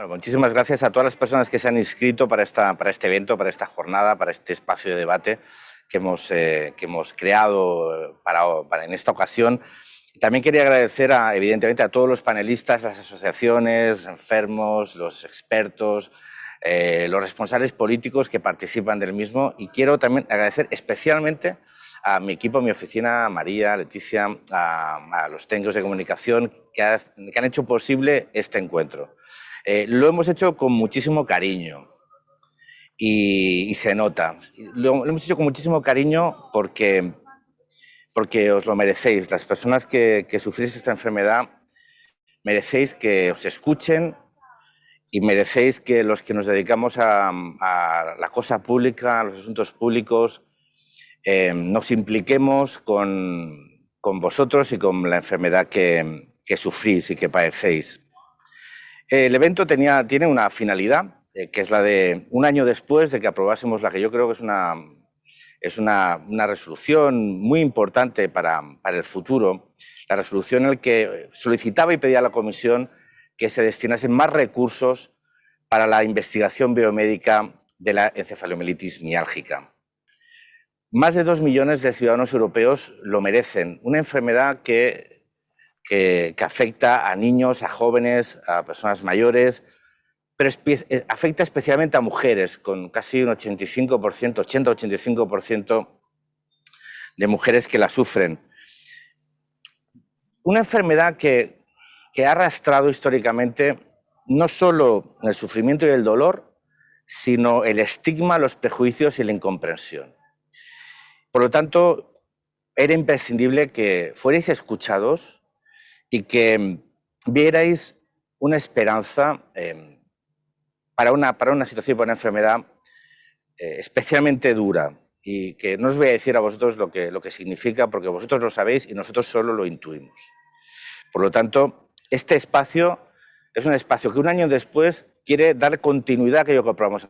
Bueno, muchísimas gracias a todas las personas que se han inscrito para este evento, para esta jornada, para este espacio de debate que hemos creado en esta ocasión. También quería agradecer, evidentemente, a todos los panelistas, las asociaciones, los enfermos, los expertos, los responsables políticos que participan del mismo. Y quiero también agradecer especialmente a mi equipo, a mi oficina, a María, Leticia, a los técnicos de comunicación que han hecho posible este encuentro. Lo hemos hecho con muchísimo cariño y se nota. Lo hemos hecho con muchísimo cariño porque os lo merecéis. Las personas que sufrís esta enfermedad merecéis que os escuchen y merecéis que los que nos dedicamos a la cosa pública, a los asuntos públicos, nos impliquemos con vosotros y con la enfermedad que sufrís y que padecéis. El evento tiene una finalidad, que es la de un año después de que aprobásemos la que yo creo que es una resolución muy importante para el futuro, la resolución en la que solicitaba y pedía a la Comisión que se destinasen más recursos para la investigación biomédica de la encefalomielitis miálgica. Más de 2 millones de ciudadanos europeos lo merecen, una enfermedad que afecta a niños, a jóvenes, a personas mayores, pero afecta especialmente a mujeres, con casi un 80-85% de mujeres que la sufren. Una enfermedad que ha arrastrado históricamente no solo el sufrimiento y el dolor, sino el estigma, los prejuicios y la incomprensión. Por lo tanto, era imprescindible que fuerais escuchados y que vierais una esperanza para una situación, para una enfermedad especialmente dura, y que no os voy a decir a vosotros lo que significa, porque vosotros lo sabéis y nosotros solo lo intuimos. Por lo tanto, este espacio es un espacio que un año después quiere dar continuidad a aquello que aprobamos,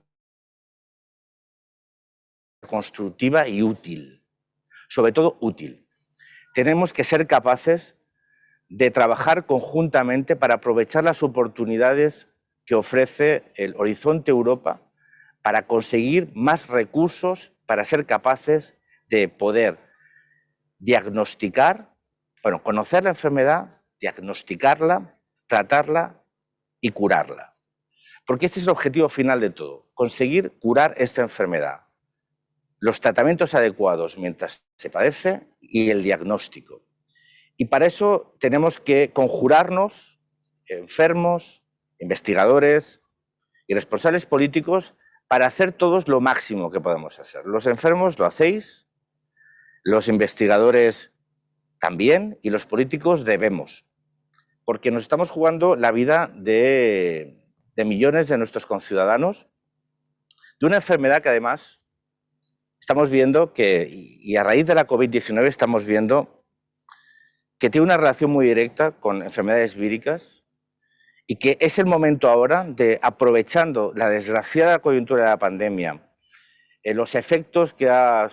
constructiva y útil, sobre todo útil. Tenemos que ser capaces de trabajar conjuntamente para aprovechar las oportunidades que ofrece el Horizonte Europa para conseguir más recursos para ser capaces de poder diagnosticar, conocer la enfermedad, diagnosticarla, tratarla y curarla. Porque este es el objetivo final de todo, conseguir curar esta enfermedad. Los tratamientos adecuados mientras se padece y el diagnóstico. Y para eso tenemos que conjurarnos, enfermos, investigadores y responsables políticos, para hacer todos lo máximo que podemos hacer. Los enfermos lo hacéis, los investigadores también, y los políticos debemos, porque nos estamos jugando la vida de millones de nuestros conciudadanos, de una enfermedad que además estamos viendo y a raíz de la COVID-19 estamos viendo que tiene una relación muy directa con enfermedades víricas, y que es el momento ahora de, aprovechando la desgraciada coyuntura de la pandemia, los efectos que ha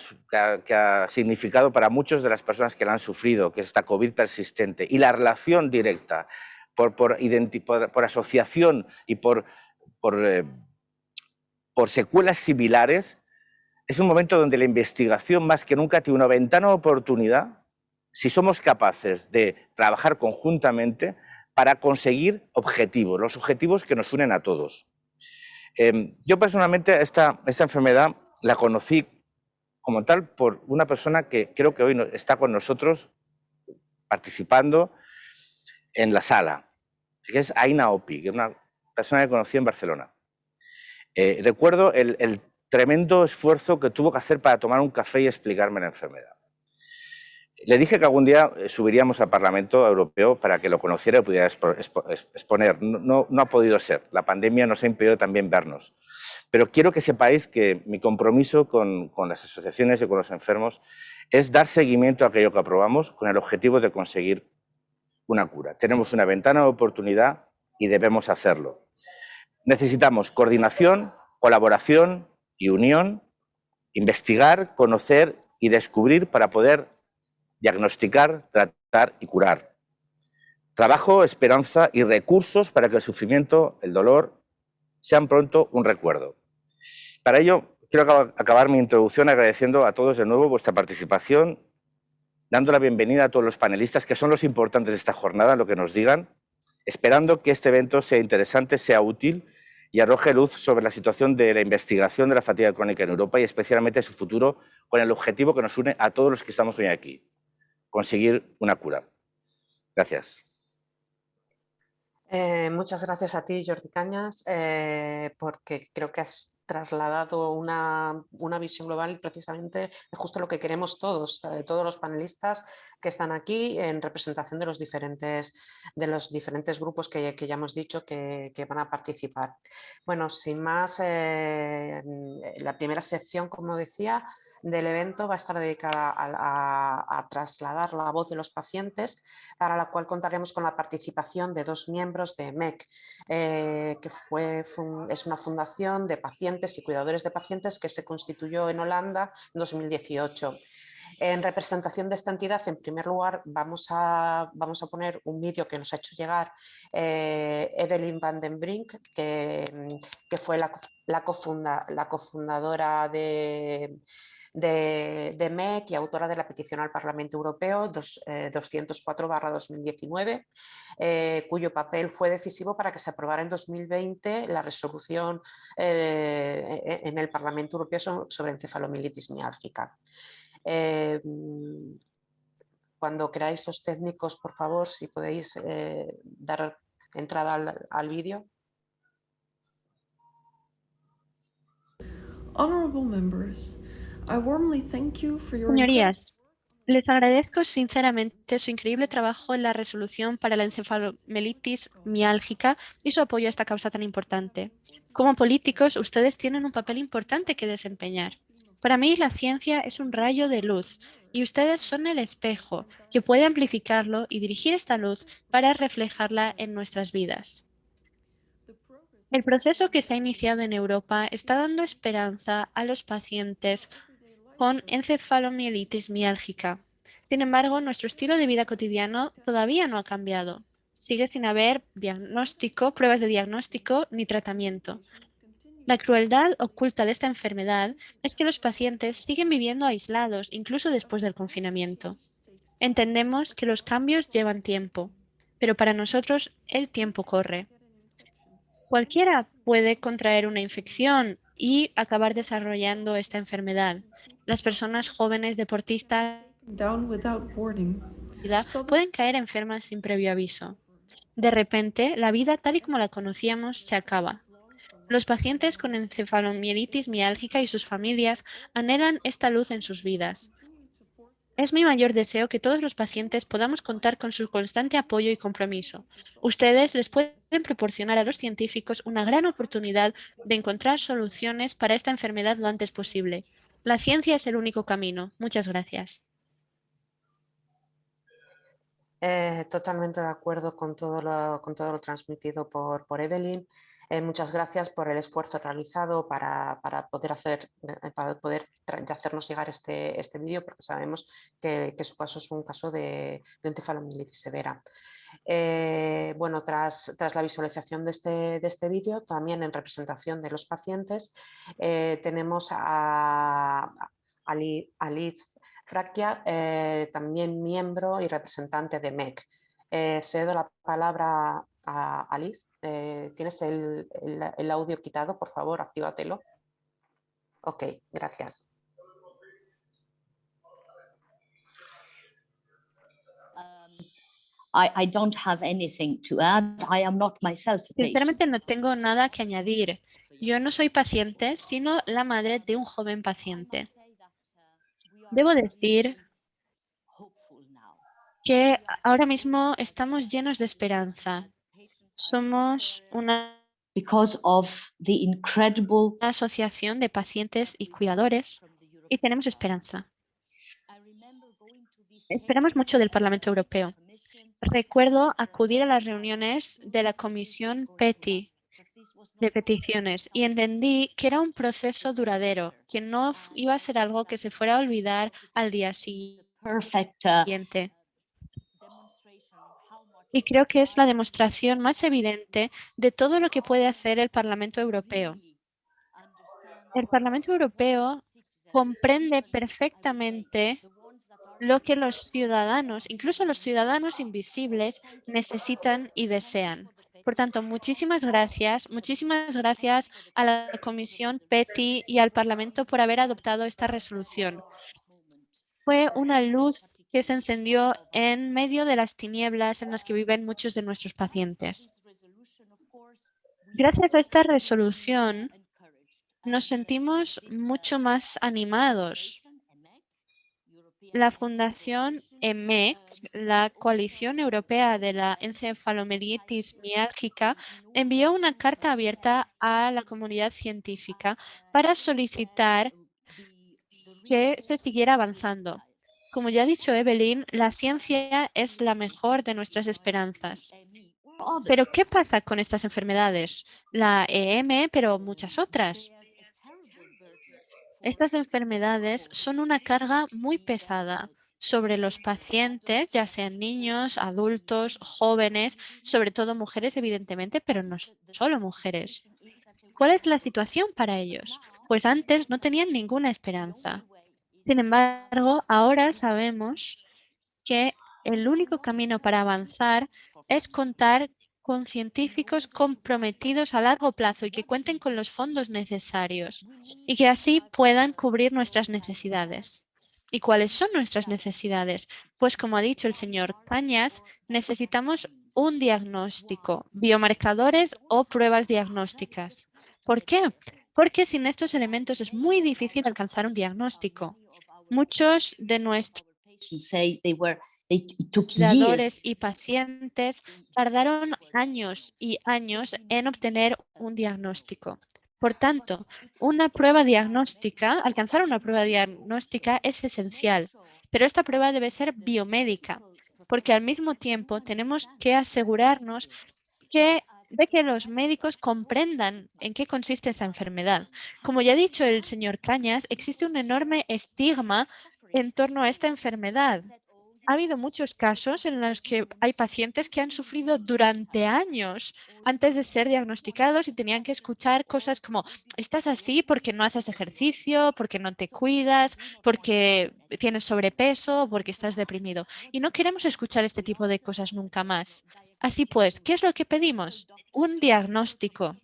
significado para muchas de las personas que la han sufrido, que es esta COVID persistente, y la relación directa por asociación y por secuelas similares, es un momento donde la investigación más que nunca tiene una ventana de oportunidad si somos capaces de trabajar conjuntamente para conseguir objetivos, los objetivos que nos unen a todos. Yo personalmente esta enfermedad la conocí como tal por una persona que creo que hoy está con nosotros participando en la sala, que es Aina Opi, que es una persona que conocí en Barcelona. Recuerdo el tremendo esfuerzo que tuvo que hacer para tomar un café y explicarme la enfermedad. Le dije que algún día subiríamos al Parlamento Europeo para que lo conociera y pudiera exponer. No ha podido ser. La pandemia nos ha impedido también vernos. Pero quiero que sepáis que mi compromiso con las asociaciones y con los enfermos es dar seguimiento a aquello que aprobamos con el objetivo de conseguir una cura. Tenemos una ventana de oportunidad y debemos hacerlo. Necesitamos coordinación, colaboración y unión, investigar, conocer y descubrir para poder diagnosticar, tratar y curar. Trabajo, esperanza y recursos para que el sufrimiento, el dolor sean pronto un recuerdo. Para ello, quiero acabar mi introducción agradeciendo a todos de nuevo vuestra participación, dando la bienvenida a todos los panelistas, que son los importantes de esta jornada, lo que nos digan, esperando que este evento sea interesante, sea útil y arroje luz sobre la situación de la investigación de la fatiga crónica en Europa y especialmente su futuro, con el objetivo que nos une a todos los que estamos hoy aquí, conseguir una cura. Gracias. Muchas gracias a ti, Jordi Cañas, porque creo que has trasladado una visión global precisamente de justo lo que queremos todos, todos los panelistas que están aquí en representación de los diferentes grupos que ya hemos dicho que van a participar. Bueno, sin más, la primera sección, como decía, del evento va a estar dedicada a trasladar la voz de los pacientes, para la cual contaremos con la participación de 2 miembros de MEC, que es una fundación de pacientes y cuidadores de pacientes que se constituyó en Holanda en 2018. En representación de esta entidad, en primer lugar, vamos a poner un vídeo que nos ha hecho llegar Evelyn van den Brink, que fue la cofundadora de MEC y autora de la petición al Parlamento Europeo 204/2019, cuyo papel fue decisivo para que se aprobara en 2020 la resolución en el Parlamento Europeo sobre encefalomielitis miálgica. Cuando queráis los técnicos, por favor, si podéis dar entrada al vídeo. Señorías, les agradezco sinceramente su increíble trabajo en la resolución para la encefalomielitis miálgica y su apoyo a esta causa tan importante. Como políticos, ustedes tienen un papel importante que desempeñar. Para mí, la ciencia es un rayo de luz y ustedes son el espejo que puede amplificarlo y dirigir esta luz para reflejarla en nuestras vidas. El proceso que se ha iniciado en Europa está dando esperanza a los pacientes con encefalomielitis miálgica. Sin embargo, nuestro estilo de vida cotidiano todavía no ha cambiado. Sigue sin haber pruebas de diagnóstico ni tratamiento. La crueldad oculta de esta enfermedad es que los pacientes siguen viviendo aislados incluso después del confinamiento. Entendemos que los cambios llevan tiempo, pero para nosotros el tiempo corre. Cualquiera puede contraer una infección y acabar desarrollando esta enfermedad. Las personas jóvenes deportistas pueden caer enfermas sin previo aviso. De repente, la vida tal y como la conocíamos se acaba. Los pacientes con encefalomielitis miálgica y sus familias anhelan esta luz en sus vidas. Es mi mayor deseo que todos los pacientes podamos contar con su constante apoyo y compromiso. Ustedes les pueden proporcionar a los científicos una gran oportunidad de encontrar soluciones para esta enfermedad lo antes posible. La ciencia es el único camino. Muchas gracias. Totalmente de acuerdo con todo lo transmitido por Evelyn. Muchas gracias por el esfuerzo realizado para poder hacernos llegar este vídeo, porque sabemos que su caso es un caso de encefalomielitis severa. Bueno, tras la visualización de este vídeo, también en representación de los pacientes, tenemos a Liz Fracchia, también miembro y representante de MEC. Cedo la palabra a Liz. ¿Tienes el audio quitado? Por favor, actívatelo. Ok, gracias. I don't have anything to add. I am not myself a patient. Sinceramente no tengo nada que añadir. Yo no soy paciente, sino la madre de un joven paciente. Debo decir que ahora mismo estamos llenos de esperanza. Somos una Because of the incredible asociación de pacientes y cuidadores y tenemos esperanza. Esperamos mucho del Parlamento Europeo. Recuerdo acudir a las reuniones de la Comisión PETI de peticiones y entendí que era un proceso duradero, que no iba a ser algo que se fuera a olvidar al día perfect siguiente. Y creo que es la demostración más evidente de todo lo que puede hacer el Parlamento Europeo. El Parlamento Europeo comprende perfectamente lo que los ciudadanos, incluso los ciudadanos invisibles, necesitan y desean. Por tanto, muchísimas gracias a la Comisión PETI y al Parlamento por haber adoptado esta resolución. Fue una luz que se encendió en medio de las tinieblas en las que viven muchos de nuestros pacientes. Gracias a esta resolución, nos sentimos mucho más animados. La Fundación EMEC, la Coalición Europea de la Encefalomielitis Miálgica, envió una carta abierta a la comunidad científica para solicitar que se siguiera avanzando. Como ya ha dicho Evelyn, la ciencia es la mejor de nuestras esperanzas. Pero, ¿qué pasa con estas enfermedades? La EM, pero muchas otras. Estas enfermedades son una carga muy pesada sobre los pacientes, ya sean niños, adultos, jóvenes, sobre todo mujeres, evidentemente, pero no solo mujeres. ¿Cuál es la situación para ellos? Pues antes no tenían ninguna esperanza. Sin embargo, ahora sabemos que el único camino para avanzar es contar con científicos comprometidos a largo plazo y que cuenten con los fondos necesarios y que así puedan cubrir nuestras necesidades. ¿Y cuáles son nuestras necesidades? Pues como ha dicho el señor Cañas, necesitamos un diagnóstico, biomarcadores o pruebas diagnósticas. ¿Por qué? Porque sin estos elementos es muy difícil alcanzar un diagnóstico. Muchos de nuestros say it took years. cuidadores y pacientes tardaron años y años en obtener un diagnóstico. Por tanto, alcanzar una prueba diagnóstica es esencial, pero esta prueba debe ser biomédica, porque al mismo tiempo tenemos que asegurarnos de que los médicos comprendan en qué consiste esta enfermedad. Como ya ha dicho el señor Cañas, existe un enorme estigma en torno a esta enfermedad. Ha habido muchos casos en los que hay pacientes que han sufrido durante años antes de ser diagnosticados y tenían que escuchar cosas como, estás así porque no haces ejercicio, porque no te cuidas, porque tienes sobrepeso, porque estás deprimido. Y no queremos escuchar este tipo de cosas nunca más. Así pues, ¿qué es lo que pedimos? Un diagnóstico,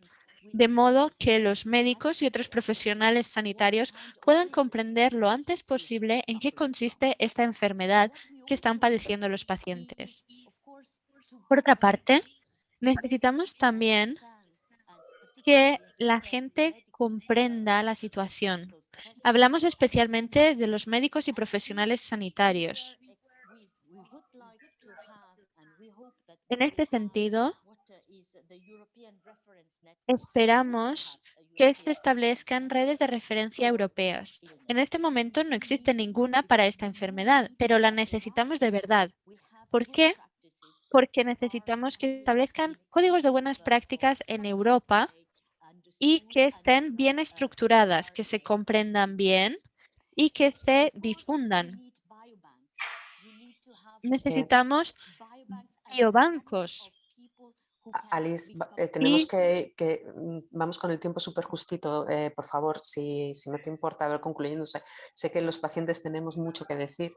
de modo que los médicos y otros profesionales sanitarios puedan comprender lo antes posible en qué consiste esta enfermedad que están padeciendo los pacientes. Por otra parte, necesitamos también que la gente comprenda la situación. Hablamos especialmente de los médicos y profesionales sanitarios. En este sentido, esperamos que se establezcan redes de referencia europeas. En este momento no existe ninguna para esta enfermedad, pero la necesitamos de verdad. ¿Por qué? Porque necesitamos que establezcan códigos de buenas prácticas en Europa y que estén bien estructuradas, que se comprendan bien y que se difundan. Necesitamos biobancos. Alice, tenemos Y que vamos con el tiempo súper justito. Por favor, si no te importa, a ver, concluyendo, sé que los pacientes tenemos mucho que decir,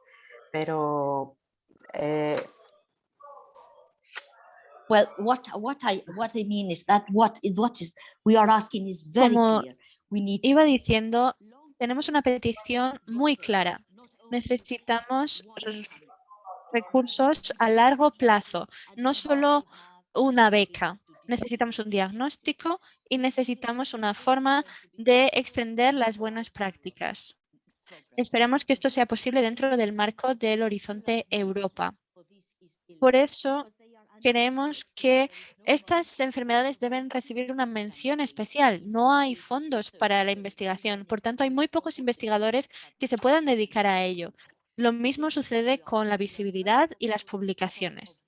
pero Well, what I mean is that what is we are asking is very como clear. We need iba diciendo, tenemos una petición muy clara. Necesitamos recursos a largo plazo, no solo una beca. Necesitamos un diagnóstico y necesitamos una forma de extender las buenas prácticas. Esperamos que esto sea posible dentro del marco del Horizonte Europa. Por eso, creemos que estas enfermedades deben recibir una mención especial. No hay fondos para la investigación, por tanto, hay muy pocos investigadores que se puedan dedicar a ello. Lo mismo sucede con la visibilidad y las publicaciones.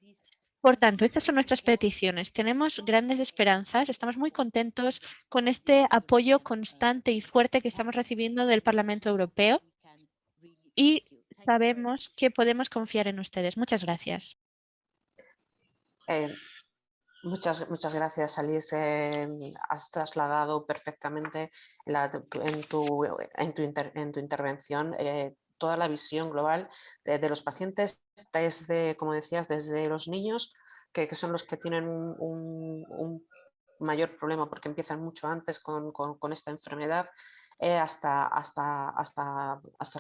Por tanto, estas son nuestras peticiones. Tenemos grandes esperanzas, estamos muy contentos con este apoyo constante y fuerte que estamos recibiendo del Parlamento Europeo y sabemos que podemos confiar en ustedes. Muchas gracias. Muchas gracias, Alice. Has trasladado perfectamente en tu intervención toda la visión global de los pacientes, desde, como decías, desde los niños, que son los que tienen un mayor problema porque empiezan mucho antes con esta enfermedad, hasta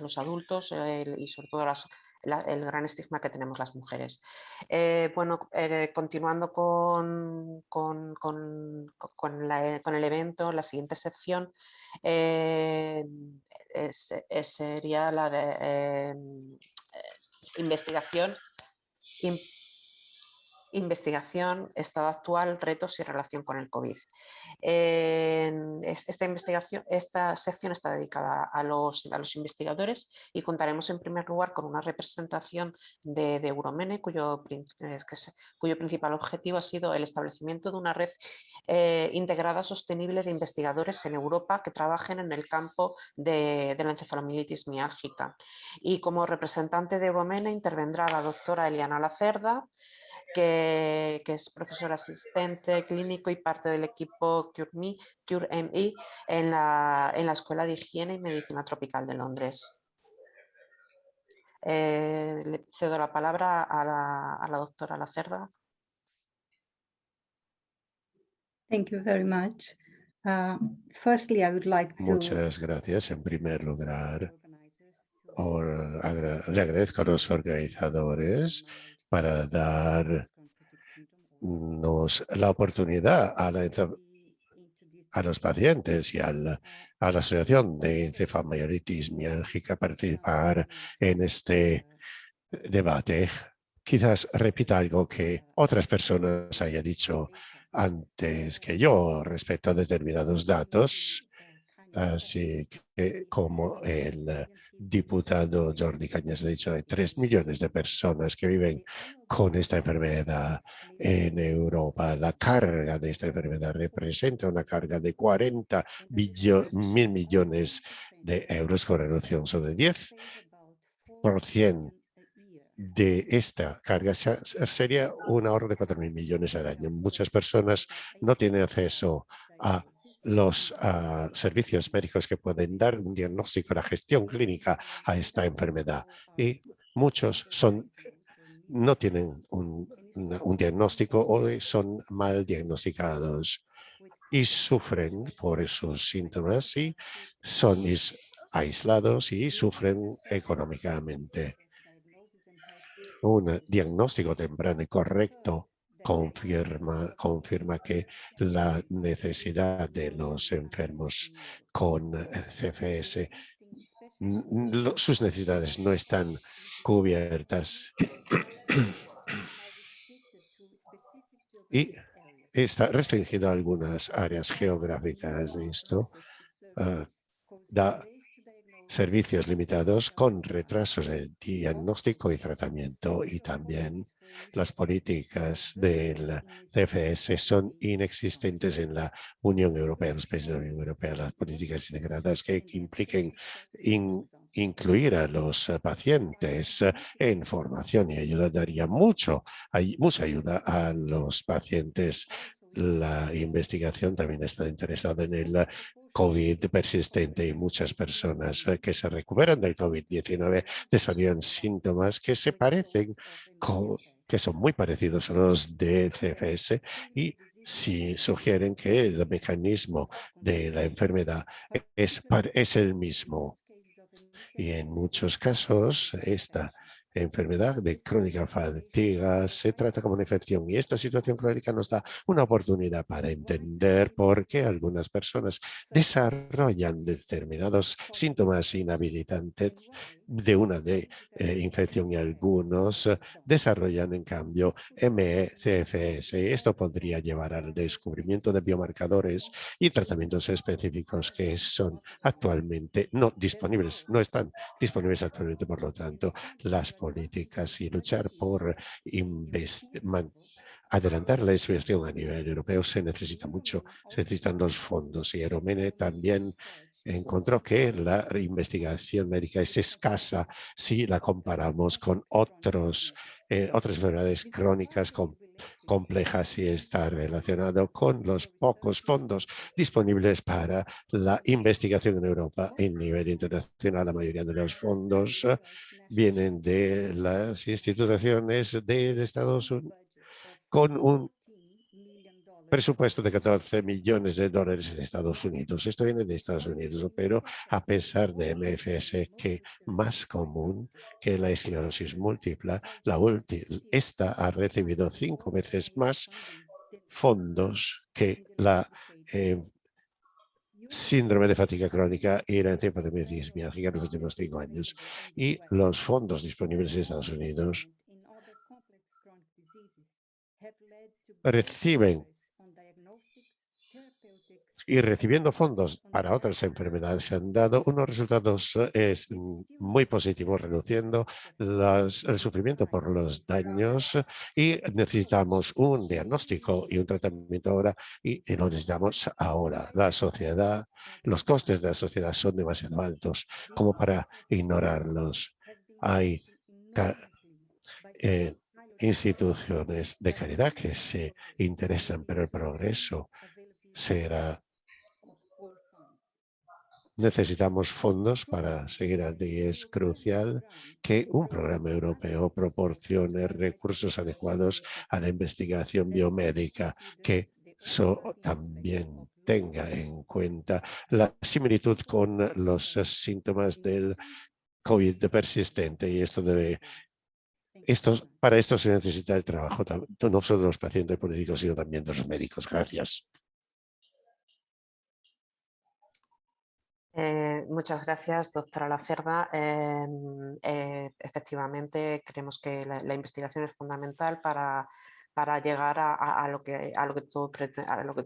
los adultos y sobre todo el gran estigma que tenemos las mujeres. Continuando con el evento, la siguiente sección sería la de investigación, estado actual, retos y relación con el COVID. Esta sección está dedicada a los investigadores y contaremos en primer lugar con una representación de Euromene, cuyo principal objetivo ha sido el establecimiento de una red integrada sostenible de investigadores en Europa que trabajen en el campo de la encefalomielitis miálgica. Y como representante de Euromene intervendrá la doctora Eliana Lacerda, que es profesor asistente clínico y parte del equipo CureMe en la Escuela de Higiene y Medicina Tropical de Londres. Le cedo la palabra a la doctora Lacerda. Thank you very much. Firstly, I would like to... Muchas gracias. En primer lugar, le agradezco a los organizadores para darnos la oportunidad a los pacientes y a la Asociación de Encefalomielitis Miálgica participar en este debate. Quizás repita algo que otras personas hayan dicho antes que yo respecto a determinados datos, así que como el diputado Jordi Cañas ha dicho, hay 3 millones de personas que viven con esta enfermedad en Europa. La carga de esta enfermedad representa una carga de 40.000 millones de euros con relación sobre 10% de esta carga sería un ahorro de 4.000 millones al año. Muchas personas no tienen acceso a los servicios médicos que pueden dar un diagnóstico, la gestión clínica a esta enfermedad. Y muchos no tienen un diagnóstico o son mal diagnosticados y sufren por esos síntomas y son aislados y sufren económicamente. Un diagnóstico temprano y correcto confirma que la necesidad de los enfermos con CFS, sus necesidades no están cubiertas. Y está restringido a algunas áreas geográficas. Esto da servicios limitados con retrasos en diagnóstico y tratamiento, y también las políticas del CFS son inexistentes en la Unión Europea, en los países de la Unión Europea, las políticas integradas que impliquen incluir a los pacientes en formación y ayuda daría mucha ayuda a los pacientes. La investigación también está interesada en el COVID persistente y muchas personas que se recuperan del COVID-19 desarrollan síntomas que se parecen, que son muy parecidos a los de CFS y si sugieren que el mecanismo de la enfermedad es el mismo. Y en muchos casos esta enfermedad de crónica fatiga se trata como una infección, y esta situación crónica nos da una oportunidad para entender por qué algunas personas desarrollan determinados síntomas inhabilitantes de una infección y algunos desarrollan en cambio ME-CFS. Esto podría llevar al descubrimiento de biomarcadores y tratamientos específicos que son actualmente no disponibles, no están disponibles actualmente. Por lo tanto, las políticas y luchar por adelantar la investigación a nivel europeo se necesita mucho, se necesitan los fondos, y Euromene también encontró que la investigación médica es escasa si la comparamos con otras enfermedades crónicas complejas y está relacionado con los pocos fondos disponibles para la investigación en Europa. En nivel internacional, la mayoría de los fondos vienen de las instituciones de Estados Unidos con un presupuesto de 14 millones de dólares en Estados Unidos. Esto viene de Estados Unidos, pero a pesar de MFS, que más común que la esclerosis múltiple, esta ha recibido 5 veces más fondos que la síndrome de fatiga crónica y la encefalopatía mialgia en los últimos 5 años. Y los fondos disponibles en Estados Unidos reciben y recibiendo fondos para otras enfermedades se han dado unos resultados muy positivos, reduciendo el sufrimiento por los daños, y necesitamos un diagnóstico y un tratamiento ahora, y lo necesitamos ahora. La sociedad, los costes de la sociedad son demasiado altos como para ignorarlos. Hay instituciones de caridad que se interesan, pero el progreso será. Necesitamos fondos para seguir allí. Es crucial que un programa europeo proporcione recursos adecuados a la investigación biomédica, que también tenga en cuenta la similitud con los síntomas del COVID persistente, y para esto se necesita el trabajo no solo de los pacientes políticos, sino también de los médicos. Gracias. Muchas gracias, doctora Lacerda. Efectivamente, creemos que la investigación es fundamental para llegar a lo que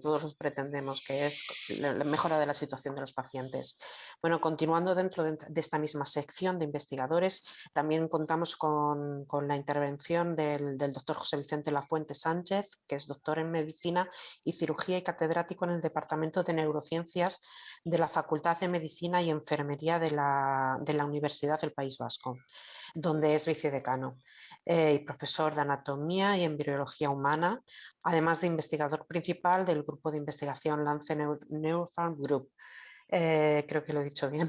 todos pretendemos, que es la mejora de la situación de los pacientes. Bueno, continuando dentro de esta misma sección de investigadores, también contamos con la intervención del doctor José Vicente Lafuente Sánchez, que es doctor en Medicina y Cirugía y catedrático en el Departamento de Neurociencias de la Facultad de Medicina y Enfermería de la Universidad del País Vasco, donde es vicedecano y profesor de Anatomía y Embriología Humana, además de investigador principal del grupo de investigación Lance Neuropharm Group. Creo que lo he dicho bien,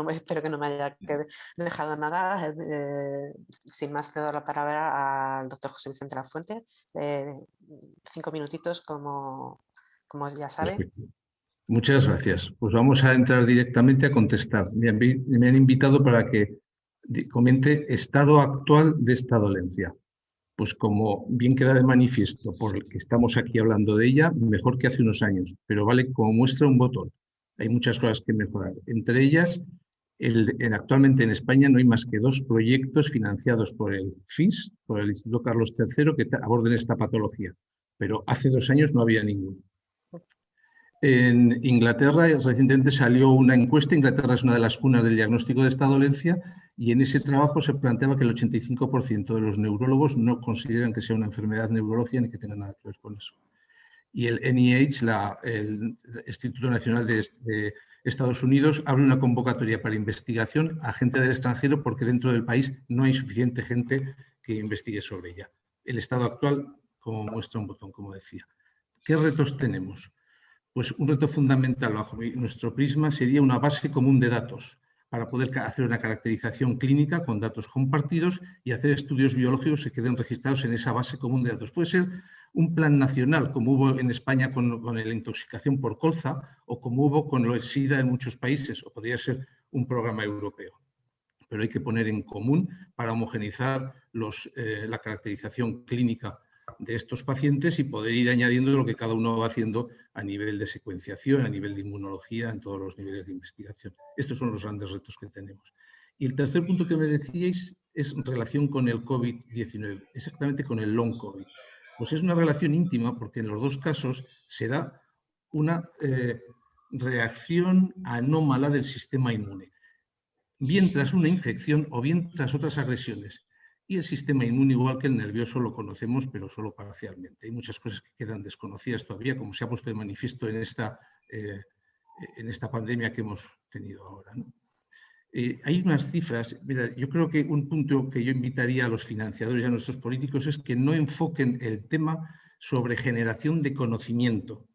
espero que no me haya dejado nada. Sin más, te doy la palabra al doctor José Vicente Lafuente. 5 minutitos, como ya sabe. Perfecto. Muchas gracias. Pues vamos a entrar directamente a contestar. Me han invitado para que comente estado actual de esta dolencia. Pues como bien queda de manifiesto, por el que estamos aquí hablando de ella, mejor que hace unos años, pero vale como muestra un botón. Hay muchas cosas que mejorar. Entre ellas, actualmente en España no hay más que 2 proyectos financiados por el FIS, por el Instituto Carlos III, que aborden esta patología, pero hace 2 años no había ninguno. En Inglaterra recientemente salió una encuesta. Inglaterra es una de las cunas del diagnóstico de esta dolencia, y en ese trabajo se planteaba que el 85% de los neurólogos no consideran que sea una enfermedad neurológica ni que tenga nada que ver con eso. Y el NIH, el Instituto Nacional de Estados Unidos, abre una convocatoria para investigación a gente del extranjero, porque dentro del país no hay suficiente gente que investigue sobre ella. El estado actual, como muestra un botón, como decía. ¿Qué retos tenemos? Pues un reto fundamental bajo nuestro prisma sería una base común de datos para poder hacer una caracterización clínica con datos compartidos y hacer estudios biológicos que queden registrados en esa base común de datos. Puede ser un plan nacional, como hubo en España con la intoxicación por colza, o como hubo con el SIDA en muchos países, o podría ser un programa europeo. Pero hay que poner en común para homogeneizar la caracterización clínica de estos pacientes y poder ir añadiendo lo que cada uno va haciendo a nivel de secuenciación, a nivel de inmunología, en todos los niveles de investigación. Estos son los grandes retos que tenemos. Y el tercer punto que me decíais es en relación con el COVID-19, exactamente con el long COVID. Pues es una relación íntima, porque en los 2 casos se da una reacción anómala del sistema inmune, bien tras una infección o bien tras otras agresiones. Y el sistema inmune, igual que el nervioso, lo conocemos, pero solo parcialmente. Hay muchas cosas que quedan desconocidas todavía, como se ha puesto de manifiesto en esta pandemia que hemos tenido ahora, ¿no? Hay unas cifras, mira, yo creo que un punto que yo invitaría a los financiadores y a nuestros políticos es que no enfoquen el tema sobre generación de conocimiento.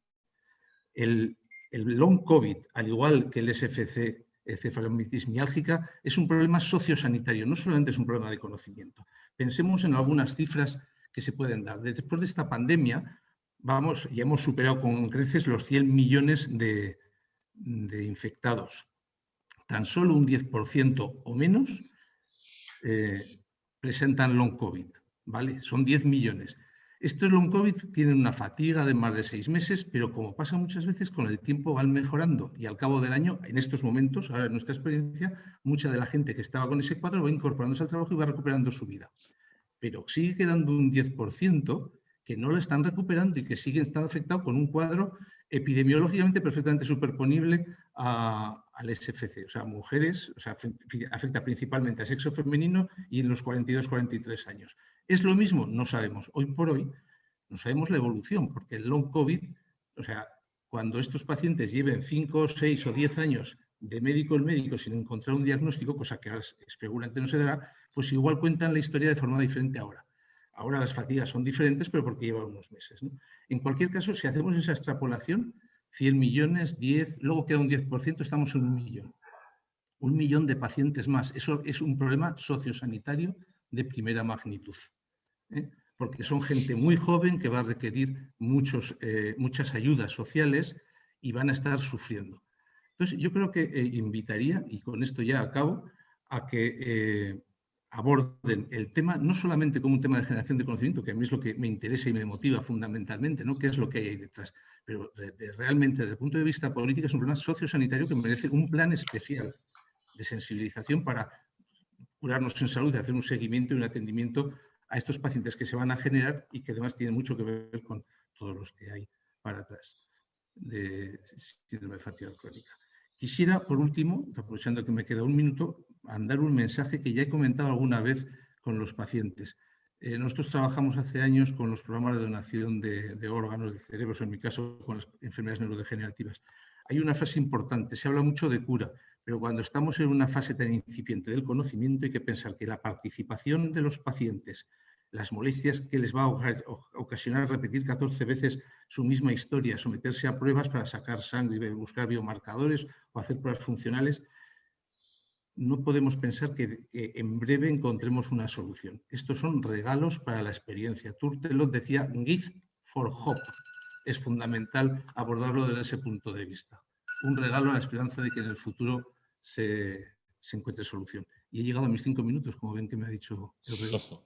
El long COVID, al igual que el SFC, encefalomielitis miálgica, es un problema sociosanitario, no solamente es un problema de conocimiento. Pensemos en algunas cifras que se pueden dar. Después de esta pandemia, ya hemos superado con creces los 100 millones de infectados. Tan solo un 10% o menos presentan long COVID, ¿vale? Son 10 millones. Estos long COVID tienen una fatiga de más de 6 meses, pero como pasa muchas veces, con el tiempo van mejorando y al cabo del año, en estos momentos, ahora en nuestra experiencia, mucha de la gente que estaba con ese cuadro va incorporándose al trabajo y va recuperando su vida. Pero sigue quedando un 10% que no lo están recuperando y que siguen estando afectados con un cuadro epidemiológicamente perfectamente superponible al SFC. O sea, mujeres, o sea, afecta principalmente a sexo femenino y en los 42-43 años. ¿Es lo mismo? No sabemos. Hoy por hoy no sabemos la evolución, porque el long COVID, o sea, cuando estos pacientes lleven 5, 6 o 10 años de médico en médico sin encontrar un diagnóstico, cosa que ahora seguramente no se dará, pues igual cuentan la historia de forma diferente ahora. Ahora las fatigas son diferentes, pero porque llevan unos meses, ¿no? En cualquier caso, si hacemos esa extrapolación, 100 millones, 10, luego queda un 10%, estamos en 1 millón. 1 millón de pacientes más. Eso es un problema sociosanitario de primera magnitud, ¿eh? Porque son gente muy joven que va a requerir muchas ayudas sociales y van a estar sufriendo. Entonces, yo creo que invitaría, y con esto ya acabo, a que aborden el tema no solamente como un tema de generación de conocimiento, que a mí es lo que me interesa y me motiva fundamentalmente, ¿no? ¿Qué es lo que hay ahí detrás? Pero realmente, desde el punto de vista político, es un problema sociosanitario que merece un plan especial de sensibilización para curarnos en salud y hacer un seguimiento y un atendimiento a estos pacientes que se van a generar y que además tienen mucho que ver con todos los que hay para atrás de síndrome de fatiga crónica. Quisiera, por último, aprovechando que me queda un minuto, mandar un mensaje que ya he comentado alguna vez con los pacientes. Nosotros trabajamos hace años con los programas de donación de órganos, de cerebros, en mi caso con las enfermedades neurodegenerativas. Hay una frase importante, se habla mucho de cura, pero cuando estamos en una fase tan incipiente del conocimiento hay que pensar que la participación de los pacientes, las molestias que les va a ocasionar repetir 14 veces su misma historia, someterse a pruebas para sacar sangre, buscar biomarcadores o hacer pruebas funcionales, no podemos pensar que en breve encontremos una solución. Estos son regalos para la experiencia. Turtelot decía, gift for hope. Es fundamental abordarlo desde ese punto de vista. Un regalo a la esperanza de que en el futuro se encuentre solución. Y he llegado a mis 5 minutos, como ven que me ha dicho el reloj.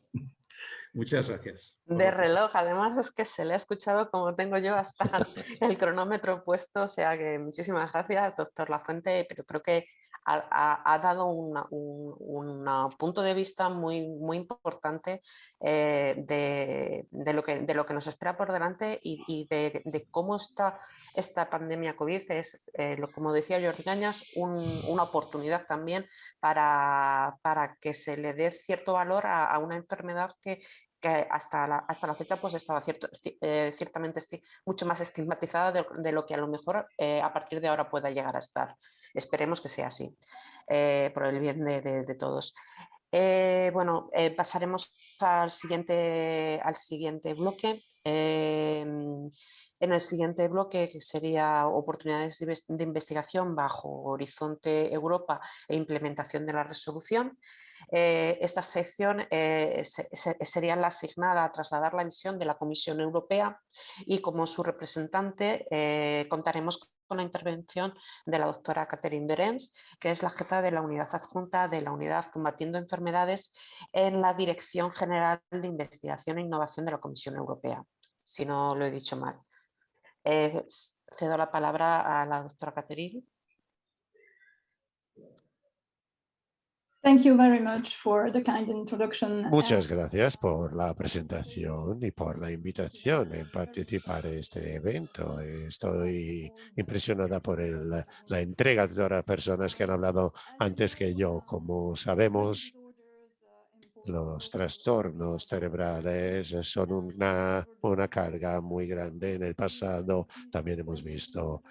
Muchas gracias. De reloj, además es que se le ha escuchado como tengo yo hasta el cronómetro puesto, o sea que muchísimas gracias, doctor Lafuente, pero creo que ha dado un punto de vista muy, muy importante de lo que nos espera por delante y de cómo esta pandemia COVID es, como decía Jordi Cañas, una oportunidad también para que se le dé cierto valor a una enfermedad que hasta la fecha pues estaba ciertamente mucho más estigmatizada de lo que a lo mejor a partir de ahora pueda llegar a estar. Esperemos que sea así, por el bien de todos. Bueno, pasaremos al siguiente bloque. En el siguiente bloque, que sería oportunidades de investigación bajo Horizonte Europa e implementación de la resolución, esta sección sería la asignada a trasladar la visión de la Comisión Europea y como su representante contaremos con la intervención de la doctora Catherine Berens, que es la jefa de la unidad adjunta de la unidad Combatiendo Enfermedades en la Dirección General de Investigación e Innovación de la Comisión Europea, si no lo he dicho mal. Cedo la palabra a la doctora Catherine. Muchas gracias por la presentación y por la invitación en participar en este evento. Estoy impresionada por la entrega de todas las personas que han hablado antes que yo. Como sabemos, los trastornos cerebrales son una carga muy grande. En el pasado también hemos visto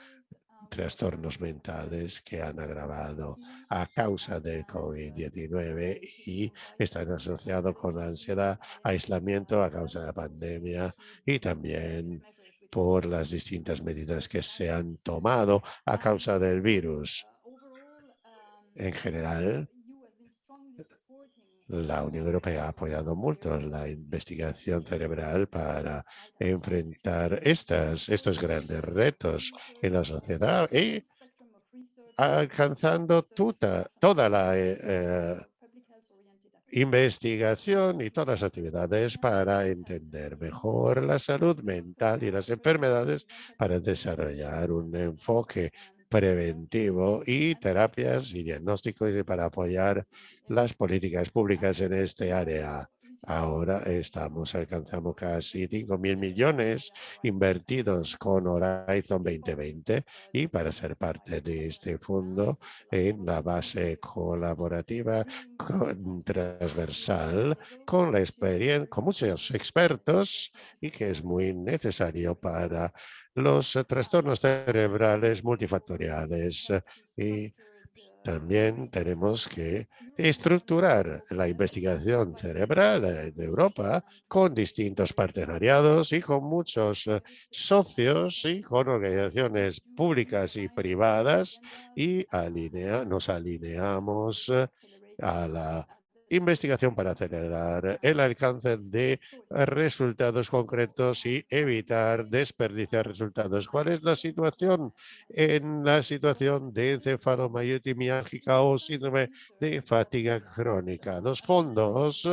trastornos mentales que han agravado a causa del COVID-19 y están asociados con ansiedad, aislamiento a causa de la pandemia y también por las distintas medidas que se han tomado a causa del virus. En general, la Unión Europea ha apoyado mucho la investigación cerebral para enfrentar estos grandes retos en la sociedad y alcanzando toda la investigación y todas las actividades para entender mejor la salud mental y las enfermedades, para desarrollar un enfoque preventivo y terapias y diagnósticos y para apoyar las políticas públicas en este área. Ahora alcanzamos casi 5.000 millones invertidos con Horizon 2020 y para ser parte de este fondo en la base colaborativa transversal con la experiencia, con muchos expertos y que es muy necesario para los trastornos cerebrales multifactoriales. Y también tenemos que estructurar la investigación cerebral en Europa con distintos partenariados y con muchos socios y con organizaciones públicas y privadas y nos alineamos a la investigación para acelerar el alcance de resultados concretos y evitar desperdiciar resultados. ¿Cuál es la situación en la situación de encefalomielitis miálgica o síndrome de fatiga crónica? Los fondos,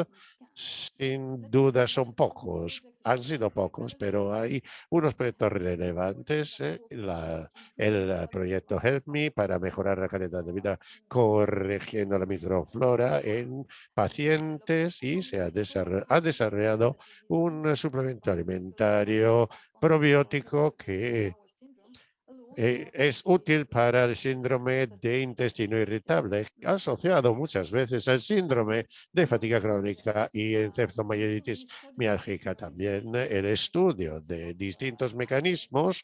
sin duda, son pocos. Han sido pocos, pero hay unos proyectos relevantes. El proyecto Help Me para mejorar la calidad de vida corrigiendo la microflora en pacientes y se ha desarrollado un suplemento alimentario probiótico que es útil para el síndrome de intestino irritable, asociado muchas veces al síndrome de fatiga crónica y encefalomielitis miálgica. También el estudio de distintos mecanismos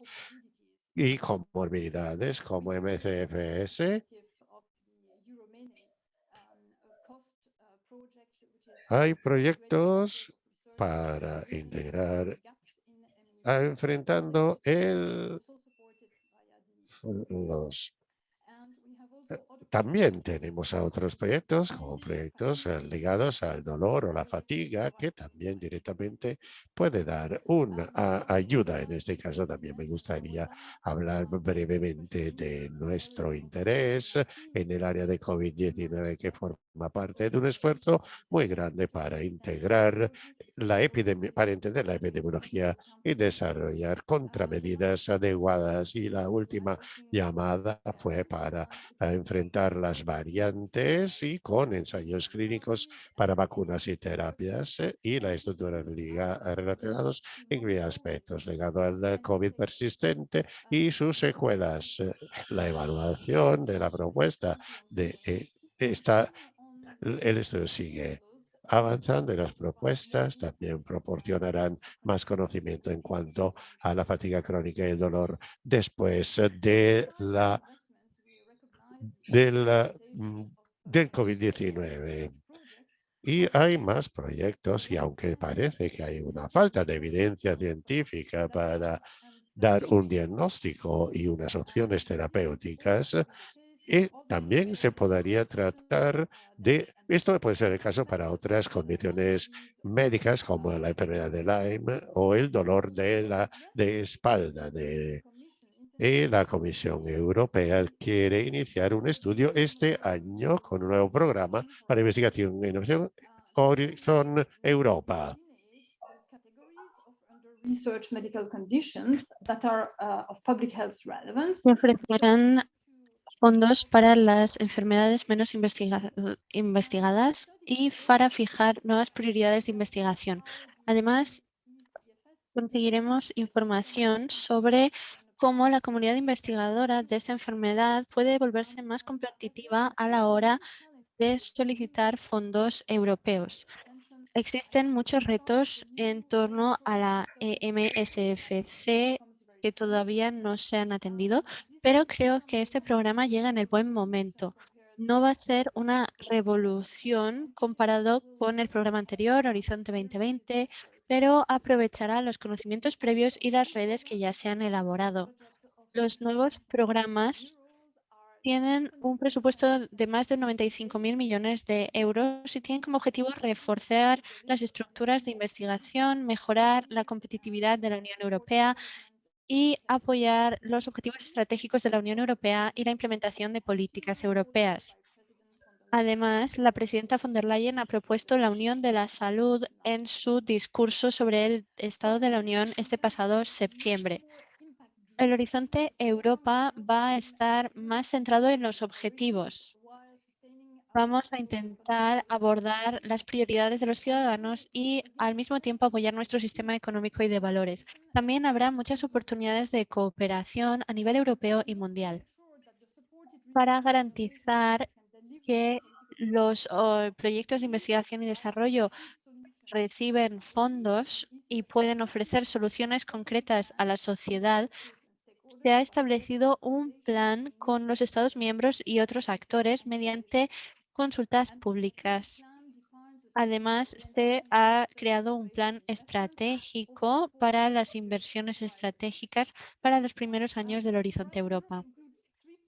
y comorbilidades como MCFS. Hay proyectos para integrar, enfrentando los también tenemos a otros proyectos, como proyectos ligados al dolor o la fatiga, que también directamente puede dar una ayuda. En este caso también me gustaría hablar brevemente de nuestro interés en el área de COVID-19, que forma parte de un esfuerzo muy grande para integrar para entender la epidemiología y desarrollar contramedidas adecuadas. Y la última llamada fue para a enfrentar las variantes y con ensayos clínicos para vacunas y terapias y la estructura relacionados incluye aspectos ligados al COVID persistente y sus secuelas. La evaluación de la propuesta el estudio sigue avanzando y las propuestas también proporcionarán más conocimiento en cuanto a la fatiga crónica y el dolor después del COVID-19. Y hay más proyectos y aunque parece que hay una falta de evidencia científica para dar un diagnóstico y unas opciones terapéuticas, también se podría tratar esto puede ser el caso para otras condiciones médicas como la enfermedad de Lyme o el dolor de espalda. La Comisión Europea quiere iniciar un estudio este año con un nuevo programa para investigación e innovación, Horizon Europa. Se ofrecerán fondos para las enfermedades menos investigadas y para fijar nuevas prioridades de investigación. Además, conseguiremos información sobre cómo la comunidad investigadora de esta enfermedad puede volverse más competitiva a la hora de solicitar fondos europeos. Existen muchos retos en torno a la MSFC que todavía no se han atendido, pero creo que este programa llega en el buen momento. No va a ser una revolución comparado con el programa anterior, Horizonte 2020, pero aprovechará los conocimientos previos y las redes que ya se han elaborado. Los nuevos programas tienen un presupuesto de más de 95.000 millones de euros y tienen como objetivo reforzar las estructuras de investigación, mejorar la competitividad de la Unión Europea y apoyar los objetivos estratégicos de la Unión Europea y la implementación de políticas europeas. Además, la presidenta von der Leyen ha propuesto la Unión de la Salud en su discurso sobre el Estado de la Unión este pasado septiembre. El Horizonte Europa va a estar más centrado en los objetivos. Vamos a intentar abordar las prioridades de los ciudadanos y al mismo tiempo apoyar nuestro sistema económico y de valores. También habrá muchas oportunidades de cooperación a nivel europeo y mundial para garantizar que los proyectos de investigación y desarrollo reciben fondos y pueden ofrecer soluciones concretas a la sociedad. Se ha establecido un plan con los Estados miembros y otros actores mediante consultas públicas. Además, se ha creado un plan estratégico para las inversiones estratégicas para los primeros años del Horizonte Europa.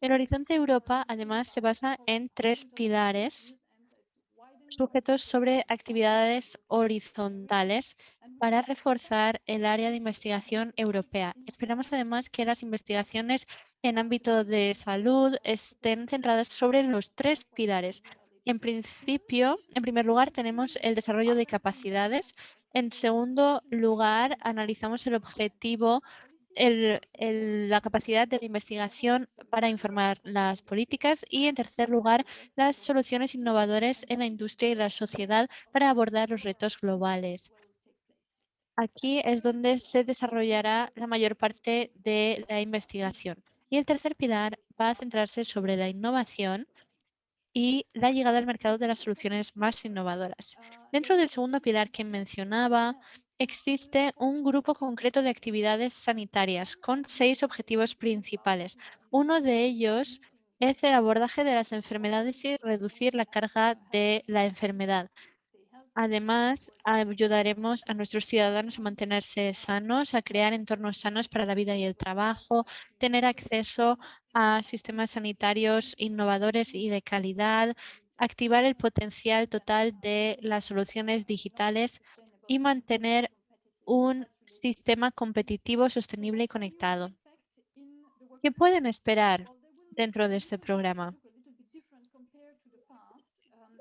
El Horizonte Europa, además, se basa en 3 pilares sujetos sobre actividades horizontales para reforzar el área de investigación europea. Esperamos además que las investigaciones en ámbito de salud estén centradas sobre los 3 pilares. En primer lugar, tenemos el desarrollo de capacidades. En segundo lugar, analizamos el objetivo la capacidad de la investigación para informar las políticas y, en tercer lugar, las soluciones innovadoras en la industria y la sociedad para abordar los retos globales. Aquí es donde se desarrollará la mayor parte de la investigación. Y el tercer pilar va a centrarse sobre la innovación y la llegada al mercado de las soluciones más innovadoras. Dentro del segundo pilar que mencionaba, existe un grupo concreto de actividades sanitarias con 6 objetivos principales. Uno de ellos es el abordaje de las enfermedades y reducir la carga de la enfermedad. Además, ayudaremos a nuestros ciudadanos a mantenerse sanos, a crear entornos sanos para la vida y el trabajo, tener acceso a sistemas sanitarios innovadores y de calidad, activar el potencial total de las soluciones digitales y mantener un sistema competitivo, sostenible y conectado. ¿Qué pueden esperar dentro de este programa?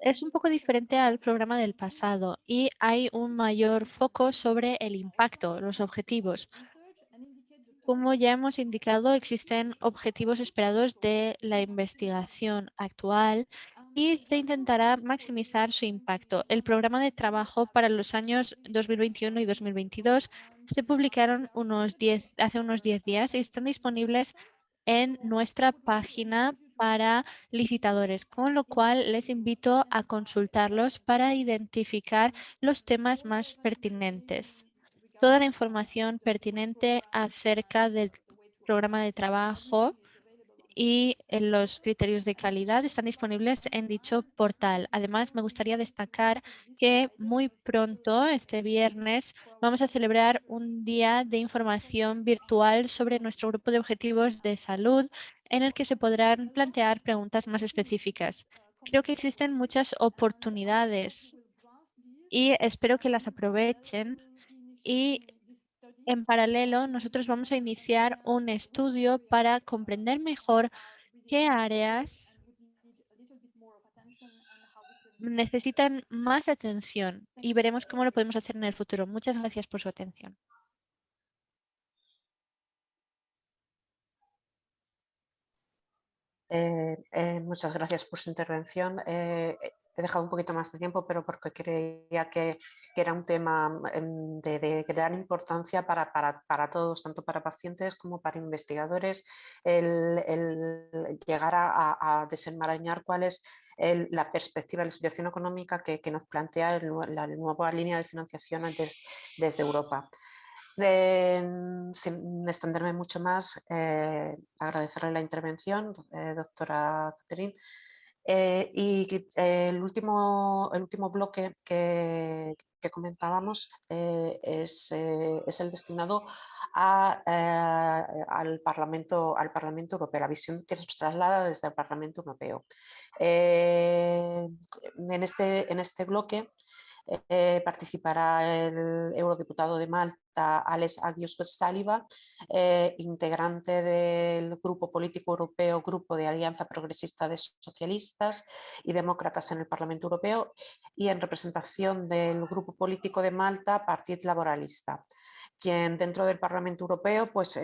Es un poco diferente al programa del pasado y hay un mayor foco sobre el impacto, los objetivos. Como ya hemos indicado, existen objetivos esperados de la investigación actual y se intentará maximizar su impacto. El programa de trabajo para los años 2021 y 2022 se publicaron hace unos 10 días y están disponibles en nuestra página para licitadores, con lo cual les invito a consultarlos para identificar los temas más pertinentes. Toda la información pertinente acerca del programa de trabajo y los criterios de calidad están disponibles en dicho portal. Además, me gustaría destacar que muy pronto, este viernes, vamos a celebrar un día de información virtual sobre nuestro grupo de objetivos de salud en el que se podrán plantear preguntas más específicas. Creo que existen muchas oportunidades y espero que las aprovechen. Y en paralelo, nosotros vamos a iniciar un estudio para comprender mejor qué áreas necesitan más atención y veremos cómo lo podemos hacer en el futuro. Muchas gracias por su atención. Muchas gracias por su intervención. He dejado un poquito más de tiempo, pero porque creía que era un tema de gran importancia para todos, tanto para pacientes como para investigadores, el llegar a desenmarañar cuál es la perspectiva, la situación económica que nos plantea la nueva línea de financiación desde Europa. Sin extenderme mucho más, agradecerle la intervención, doctora Catherine. El último bloque que comentábamos es el destinado al Parlamento Europeo, la visión que nos traslada desde el Parlamento Europeo. En este bloque participará el eurodiputado de Malta, Alex Agius-Saliba, integrante del Grupo Político Europeo, Grupo de Alianza Progresista de Socialistas y Demócratas en el Parlamento Europeo, y en representación del Grupo Político de Malta, Partit Laboralista, quien dentro del Parlamento Europeo pues,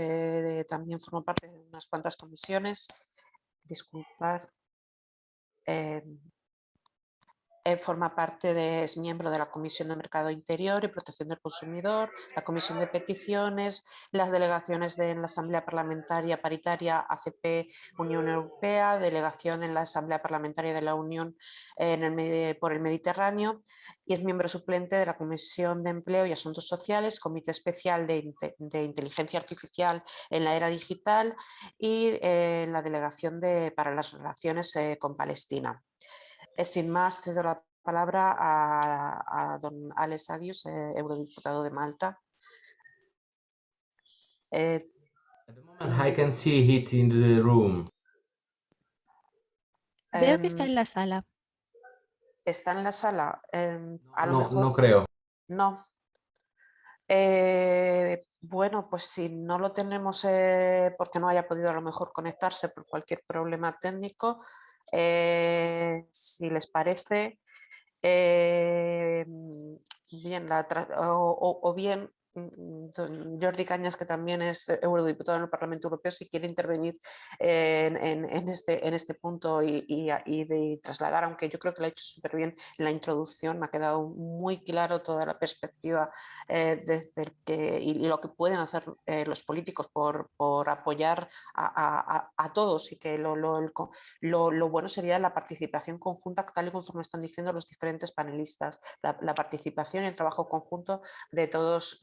también forma parte de unas cuantas comisiones. Disculpad. Es miembro de la Comisión de Mercado Interior y Protección del Consumidor, la Comisión de Peticiones, las delegaciones en la Asamblea Parlamentaria Paritaria ACP Unión Europea, delegación en la Asamblea Parlamentaria de la Unión por el Mediterráneo, y es miembro suplente de la Comisión de Empleo y Asuntos Sociales, Comité Especial de Inteligencia Artificial en la Era Digital y la Delegación para las Relaciones con Palestina. Sin más, cedo la palabra a don Alex Agius, eurodiputado de Malta. I can see it in the room. Veo que está en la sala. ¿Está en la sala? A lo No, mejor no creo. no. Bueno, pues si no lo tenemos porque no haya podido a lo mejor conectarse por cualquier problema técnico, si les parece, bien, o bien Jordi Cañas, que también es eurodiputado en el Parlamento Europeo, si quiere intervenir en este punto y trasladar, aunque yo creo que lo ha hecho súper bien en la introducción, me ha quedado muy claro toda la perspectiva y lo que pueden hacer los políticos por apoyar a todos, y que lo bueno sería la participación conjunta, tal y como me están diciendo los diferentes panelistas, la participación y el trabajo conjunto de todos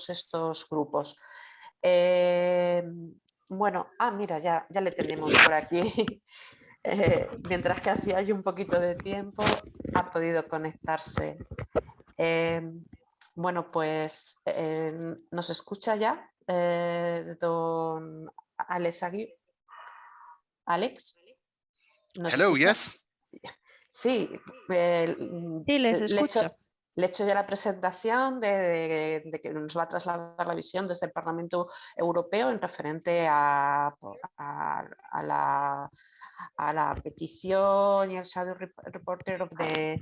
estos grupos. Bueno, mira, ya le tenemos por aquí. Mientras que hacía yo un poquito de tiempo, ha podido conectarse. Bueno, pues ¿nos escucha ya don Alex Agius? ¿Alex? Hello, yes. Sí, Sí, les escucho. le he hecho ya la presentación de que nos va a trasladar la visión desde el Parlamento Europeo en referente a la petición y el Shadow Reporter of the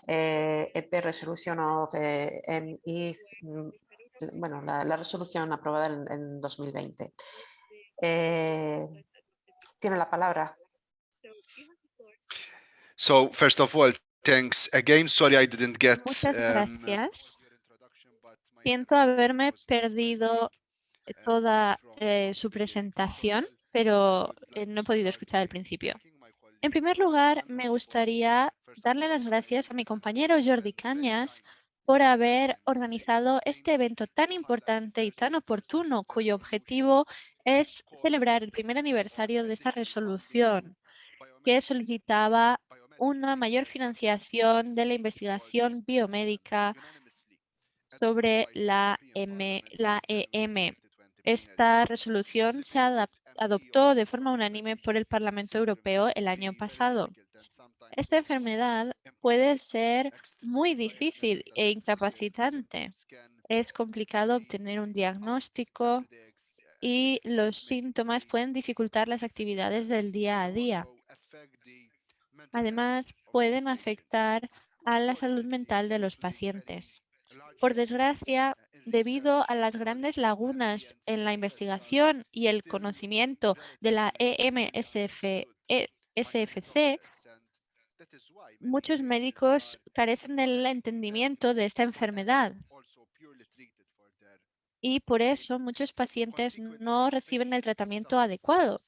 EP Resolution of MEIF, bueno, la resolución aprobada en 2020. Tiene la palabra. So, first of all, thanks again. Sorry I didn't get Muchas gracias. Siento haberme perdido toda su presentación, pero no he podido escuchar al principio. En primer lugar, me gustaría darle las gracias a mi compañero Jordi Cañas por haber organizado este evento tan importante y tan oportuno, cuyo objetivo es celebrar el primer aniversario de esta resolución, que solicitaba una mayor financiación de la investigación biomédica sobre la EM. Esta resolución se adoptó de forma unánime por el Parlamento Europeo el año pasado. Esta enfermedad puede ser muy difícil e incapacitante. Es complicado obtener un diagnóstico y los síntomas pueden dificultar las actividades del día a día. Además, pueden afectar a la salud mental de los pacientes. Por desgracia, debido a las grandes lagunas en la investigación y el conocimiento de la EMSFC, muchos médicos carecen del entendimiento de esta enfermedad y por eso muchos pacientes no reciben el tratamiento adecuado.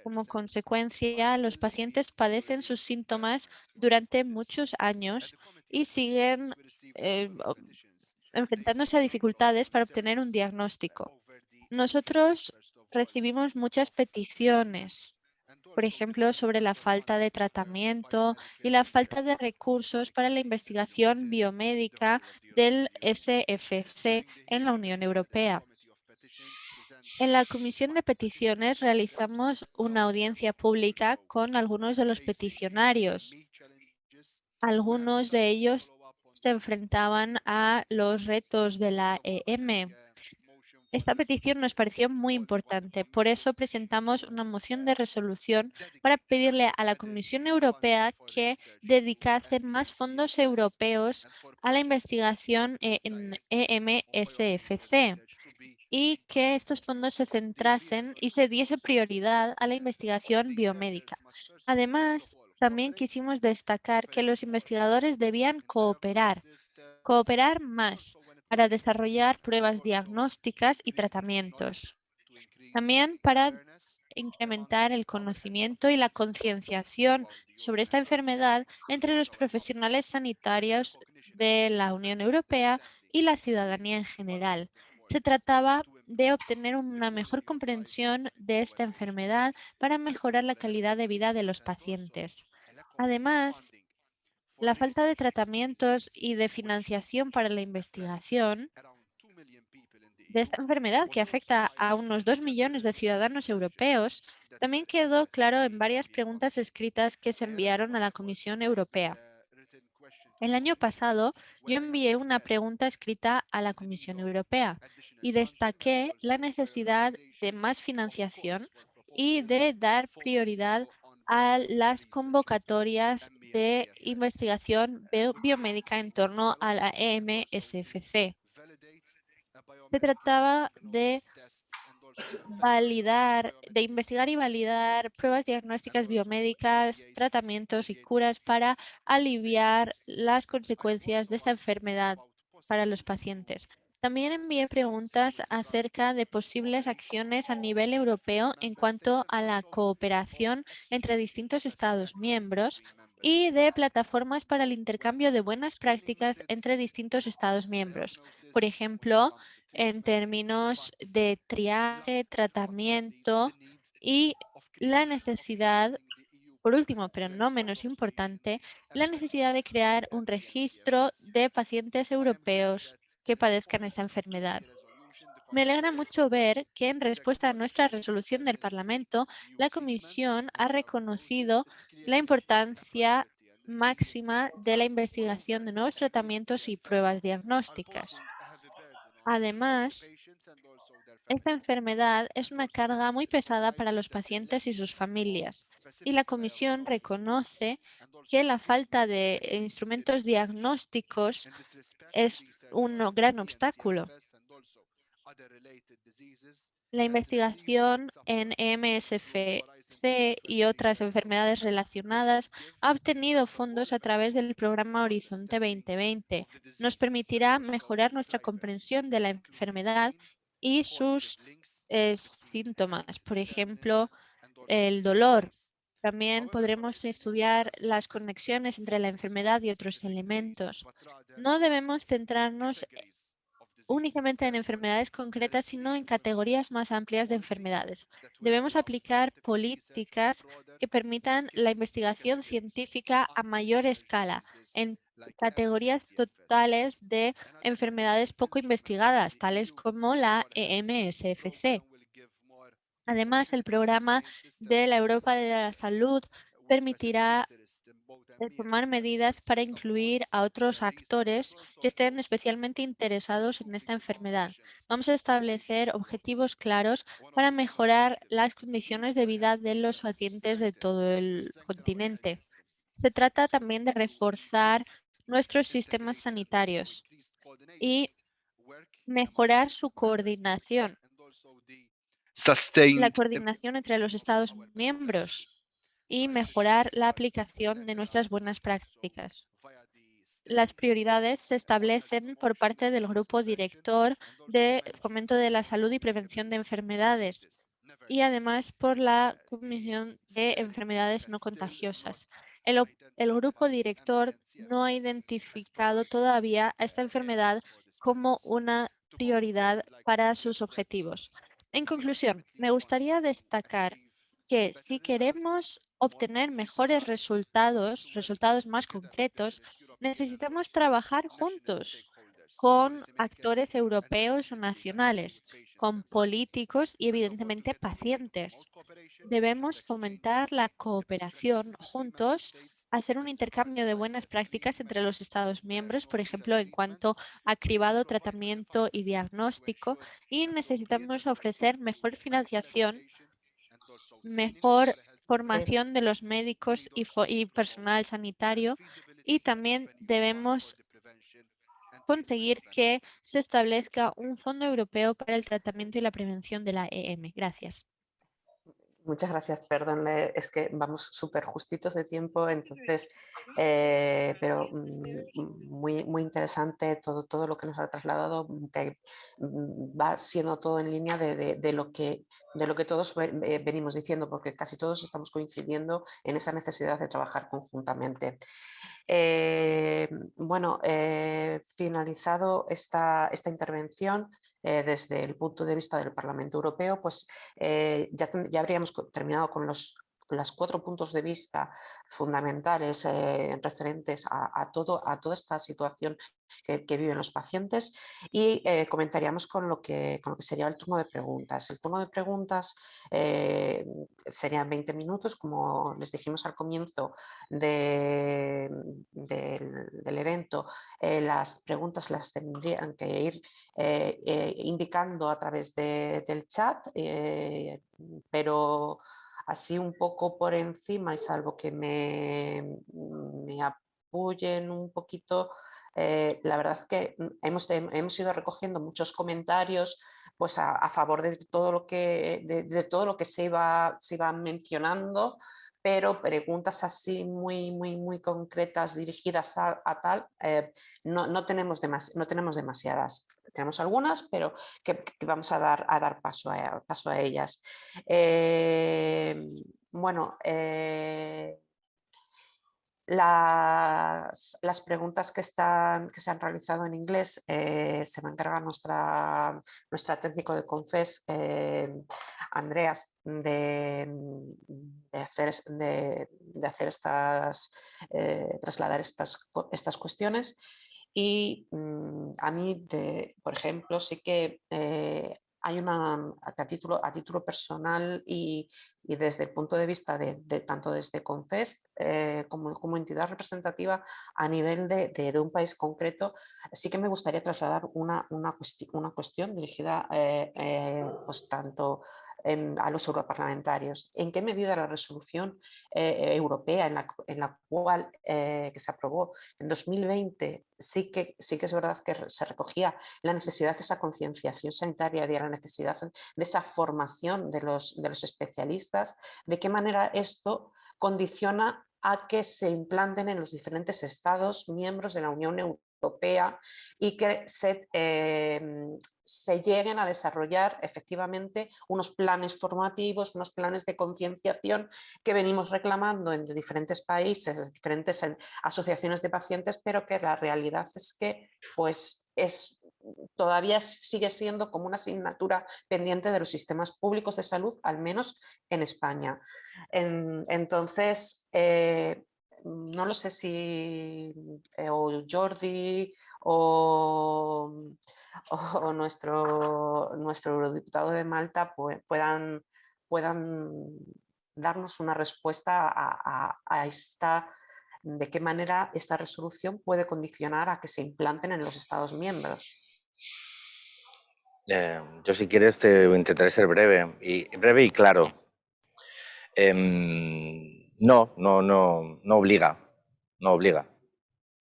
Como consecuencia, los pacientes padecen sus síntomas durante muchos años y siguen enfrentándose a dificultades para obtener un diagnóstico. Nosotros recibimos muchas peticiones, por ejemplo, sobre la falta de tratamiento y la falta de recursos para la investigación biomédica del SFC en la Unión Europea. En la Comisión de Peticiones realizamos una audiencia pública con algunos de los peticionarios. Algunos de ellos se enfrentaban a los retos de la EM. Esta petición nos pareció muy importante, por eso presentamos una moción de resolución para pedirle a la Comisión Europea que dedicase más fondos europeos a la investigación en EMSFC y que estos fondos se centrasen y se diese prioridad a la investigación biomédica. Además, también quisimos destacar que los investigadores debían cooperar más para desarrollar pruebas diagnósticas y tratamientos. También para incrementar el conocimiento y la concienciación sobre esta enfermedad entre los profesionales sanitarios de la Unión Europea y la ciudadanía en general. Se trataba de obtener una mejor comprensión de esta enfermedad para mejorar la calidad de vida de los pacientes. Además, la falta de tratamientos y de financiación para la investigación de esta enfermedad que afecta a unos 2 millones de ciudadanos europeos también quedó claro en varias preguntas escritas que se enviaron a la Comisión Europea. El año pasado, yo envié una pregunta escrita a la Comisión Europea y destaqué la necesidad de más financiación y de dar prioridad a las convocatorias de investigación biomédica en torno a la EMSFC. Se trataba de investigar y validar pruebas diagnósticas biomédicas, tratamientos y curas para aliviar las consecuencias de esta enfermedad para los pacientes. También envié preguntas acerca de posibles acciones a nivel europeo en cuanto a la cooperación entre distintos Estados miembros y de plataformas para el intercambio de buenas prácticas entre distintos Estados miembros. Por ejemplo, en términos de triaje, tratamiento y la necesidad, por último, pero no menos importante, la necesidad de crear un registro de pacientes europeos que padezcan esta enfermedad. Me alegra mucho ver que en respuesta a nuestra resolución del Parlamento, la Comisión ha reconocido la importancia máxima de la investigación de nuevos tratamientos y pruebas diagnósticas. Además, esta enfermedad es una carga muy pesada para los pacientes y sus familias, y la Comisión reconoce que la falta de instrumentos diagnósticos es un gran obstáculo. La investigación en MSFC y otras enfermedades relacionadas ha obtenido fondos a través del programa Horizonte 2020. Nos permitirá mejorar nuestra comprensión de la enfermedad y sus síntomas, por ejemplo, el dolor. También podremos estudiar las conexiones entre la enfermedad y otros elementos. No debemos centrarnos únicamente en enfermedades concretas, sino en categorías más amplias de enfermedades. Debemos aplicar políticas que permitan la investigación científica a mayor escala en categorías totales de enfermedades poco investigadas, tales como la EMSFC. Además, el programa de la Europa de la Salud permitirá tomar medidas para incluir a otros actores que estén especialmente interesados en esta enfermedad. Vamos a establecer objetivos claros para mejorar las condiciones de vida de los pacientes de todo el continente. Se trata también de reforzar nuestros sistemas sanitarios y mejorar su coordinación. La coordinación entre los Estados miembros y mejorar la aplicación de nuestras buenas prácticas. Las prioridades se establecen por parte del Grupo Director de Fomento de la Salud y Prevención de Enfermedades y además por la Comisión de Enfermedades No Contagiosas. El Grupo Director no ha identificado todavía esta enfermedad como una prioridad para sus objetivos. En conclusión, me gustaría destacar que si queremos obtener mejores resultados, resultados más concretos, necesitamos trabajar juntos con actores europeos o nacionales, con políticos y evidentemente pacientes. Debemos fomentar la cooperación juntos, hacer un intercambio de buenas prácticas entre los Estados miembros, por ejemplo, en cuanto a cribado, tratamiento y diagnóstico, y necesitamos ofrecer mejor financiación, mejor formación de los médicos y personal sanitario, y también debemos conseguir que se establezca un fondo europeo para el tratamiento y la prevención de la EM. Gracias. Muchas gracias, perdón, es que vamos súper justitos de tiempo, entonces, pero muy interesante todo lo que nos ha trasladado, que va siendo todo en línea de lo que todos venimos diciendo, porque casi todos estamos coincidiendo en esa necesidad de trabajar conjuntamente. Bueno, finalizado esta intervención, desde el punto de vista del Parlamento Europeo, pues ya habríamos terminado con los 4 puntos de vista fundamentales referentes a toda esta situación que viven los pacientes, y comenzaríamos con lo que sería el turno de preguntas. El turno de preguntas serían 20 minutos, como les dijimos al comienzo del evento. Las preguntas las tendrían que ir indicando a través del chat, pero así un poco por encima, y salvo que me apoyen un poquito, la verdad es que hemos ido recogiendo muchos comentarios pues a favor de todo lo que se iba mencionando, pero preguntas así muy concretas dirigidas a tal, no tenemos demasiadas. Tenemos algunas, pero que vamos a dar paso a ellas. Bueno, las preguntas que se han realizado en inglés se va a encargar nuestra técnico de Confess, Andreas, de hacer trasladar estas cuestiones. Y a mí, por ejemplo, sí que hay a título personal y desde el punto de vista tanto desde Confess como entidad representativa a nivel de un país concreto, sí que me gustaría trasladar una cuestión dirigida pues tanto a los europarlamentarios. ¿En qué medida la resolución europea en la cual que se aprobó en 2020 sí que es verdad que se recogía la necesidad de esa concienciación sanitaria, de la necesidad de esa formación de los especialistas, de qué manera esto condiciona a que se implanten en los diferentes estados miembros de la Unión Europea y que se lleguen a desarrollar efectivamente unos planes formativos, unos planes de concienciación que venimos reclamando en diferentes países, diferentes asociaciones de pacientes, pero que la realidad es que pues todavía sigue siendo como una asignatura pendiente de los sistemas públicos de salud, al menos en España. Entonces, no lo sé si o Jordi o nuestro eurodiputado de Malta puedan darnos una respuesta a de qué manera esta resolución puede condicionar a que se implanten en los Estados miembros. Yo, si quieres, intentaré ser breve y claro. No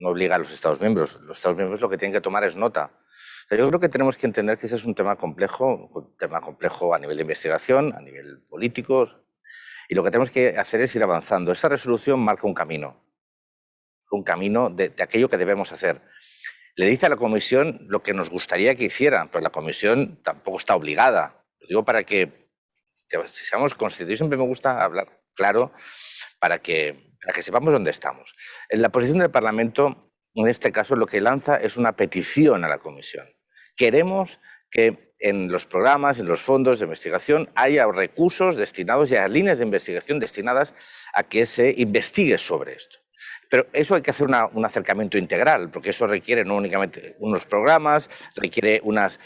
obliga a los Estados miembros. Los Estados miembros lo que tienen que tomar es nota. Pero yo creo que tenemos que entender que ese es un tema complejo a nivel de investigación, a nivel político, y lo que tenemos que hacer es ir avanzando. Esta resolución marca un camino de aquello que debemos hacer. Le dice a la Comisión lo que nos gustaría que hiciera, pero la Comisión tampoco está obligada. Lo digo para que seamos conscientes. Yo siempre me gusta hablar claro para que sepamos dónde estamos. En la posición del Parlamento en este caso, lo que lanza es una petición a la Comisión. Queremos que en los programas, en los fondos de investigación, haya recursos destinados y haya líneas de investigación destinadas a que se investigue sobre esto. Pero eso hay que hacer un acercamiento integral, porque eso requiere no únicamente unos programas, requiere unas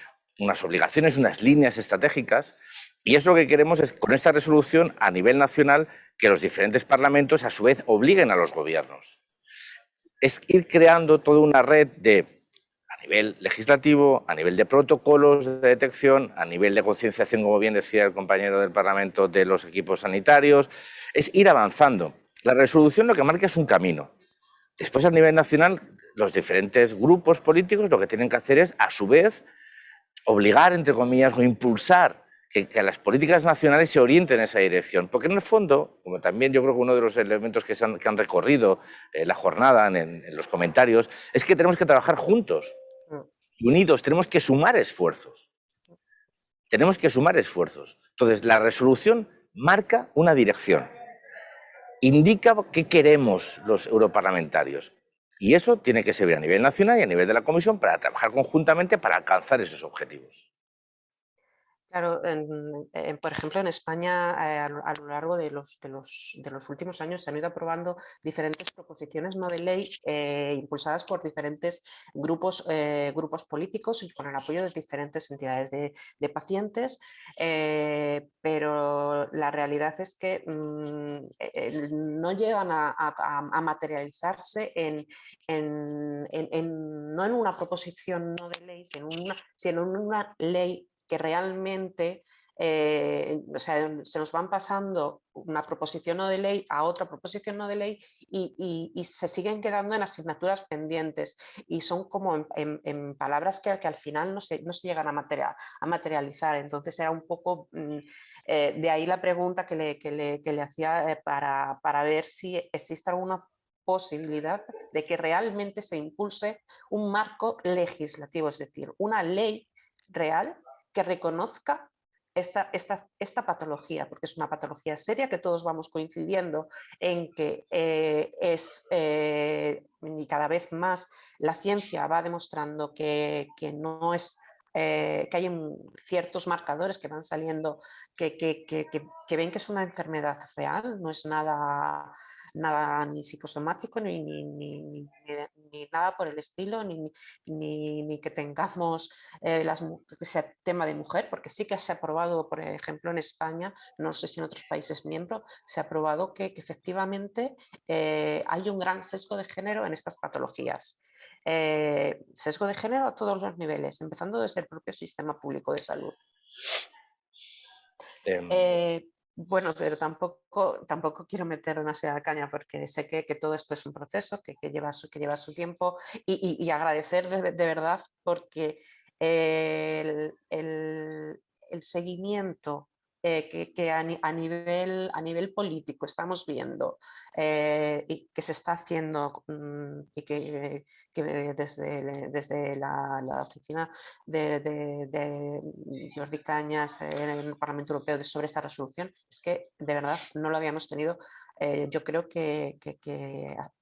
obligaciones, unas líneas estratégicas, y eso lo que queremos es, con esta resolución a nivel nacional, que los diferentes parlamentos a su vez obliguen a los gobiernos. Es ir creando toda una red a nivel legislativo, a nivel de protocolos de detección, a nivel de concienciación, como bien decía el compañero del Parlamento, de los equipos sanitarios, es ir avanzando. La resolución lo que marca es un camino. Después, a nivel nacional, los diferentes grupos políticos lo que tienen que hacer es, a su vez, obligar, entre comillas, o impulsar que las políticas nacionales se orienten en esa dirección. Porque en el fondo, como también yo creo que uno de los elementos que han recorrido la jornada en los comentarios, es que tenemos que trabajar juntos, unidos, tenemos que sumar esfuerzos. Tenemos que sumar esfuerzos. Entonces, la resolución marca una dirección, indica qué queremos los europarlamentarios. Y eso tiene que servir a nivel nacional y a nivel de la Comisión para trabajar conjuntamente para alcanzar esos objetivos. Claro, por ejemplo, en España, a lo largo de los últimos años se han ido aprobando diferentes proposiciones no de ley impulsadas por diferentes grupos políticos y con el apoyo de diferentes entidades de pacientes, pero la realidad es que no llegan a materializarse no en una proposición no de ley, sino en una ley que realmente se nos van pasando una proposición no de ley a otra proposición no de ley y se siguen quedando en asignaturas pendientes y son como en palabras que al final no se llegan a materializar. Entonces era un poco de ahí la pregunta que le hacía para ver si existe alguna posibilidad de que realmente se impulse un marco legislativo, es decir, una ley real que reconozca esta patología, porque es una patología seria que todos vamos coincidiendo en que y cada vez más la ciencia va demostrando que no es que hay ciertos marcadores que van saliendo que ven que es una enfermedad real, no es nada ni psicosomático ni nada por el estilo, ni que tengamos que sea tema de mujer, porque sí que se ha aprobado, por ejemplo, en España, no sé si en otros países miembros, se ha aprobado que efectivamente hay un gran sesgo de género en estas patologías. Sesgo de género a todos los niveles, empezando desde el propio sistema público de salud. Bueno, pero tampoco quiero meter demasiada caña porque sé que todo esto es un proceso que lleva su tiempo y agradecer de verdad porque el seguimiento que a nivel político estamos viendo y que se está haciendo y que desde la oficina de Jordi Cañas en el Parlamento Europeo sobre esta resolución es que de verdad no lo habíamos tenido. Yo creo que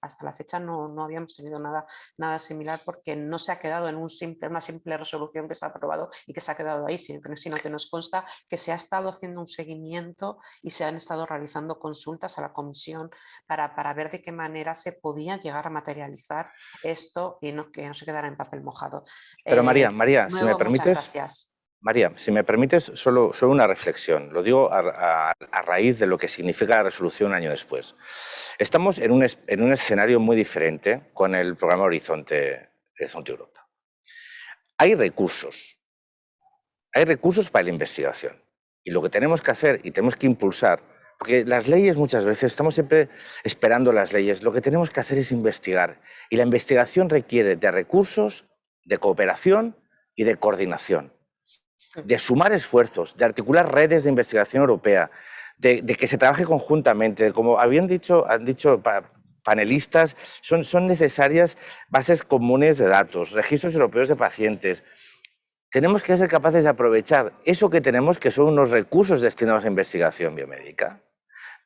hasta la fecha no habíamos tenido nada similar porque no se ha quedado en una simple resolución que se ha aprobado y que se ha quedado ahí, sino que nos consta que se ha estado haciendo un seguimiento y se han estado realizando consultas a la Comisión para ver de qué manera se podía llegar a materializar esto y que no se quedara en papel mojado. Pero María, si me permites... Muchas gracias. María, si me permites, solo una reflexión. Lo digo a raíz de lo que significa la resolución un año después. Estamos en un escenario muy diferente con el programa Horizonte Europa. Hay recursos para la investigación. Y lo que tenemos que hacer y tenemos que impulsar, porque las leyes muchas veces, estamos siempre esperando las leyes, lo que tenemos que hacer es investigar. Y la investigación requiere de recursos, de cooperación y de coordinación. De sumar esfuerzos, de articular redes de investigación europea, de que se trabaje conjuntamente. Como han dicho panelistas, son necesarias bases comunes de datos, registros europeos de pacientes. Tenemos que ser capaces de aprovechar eso que tenemos, que son unos recursos destinados a investigación biomédica,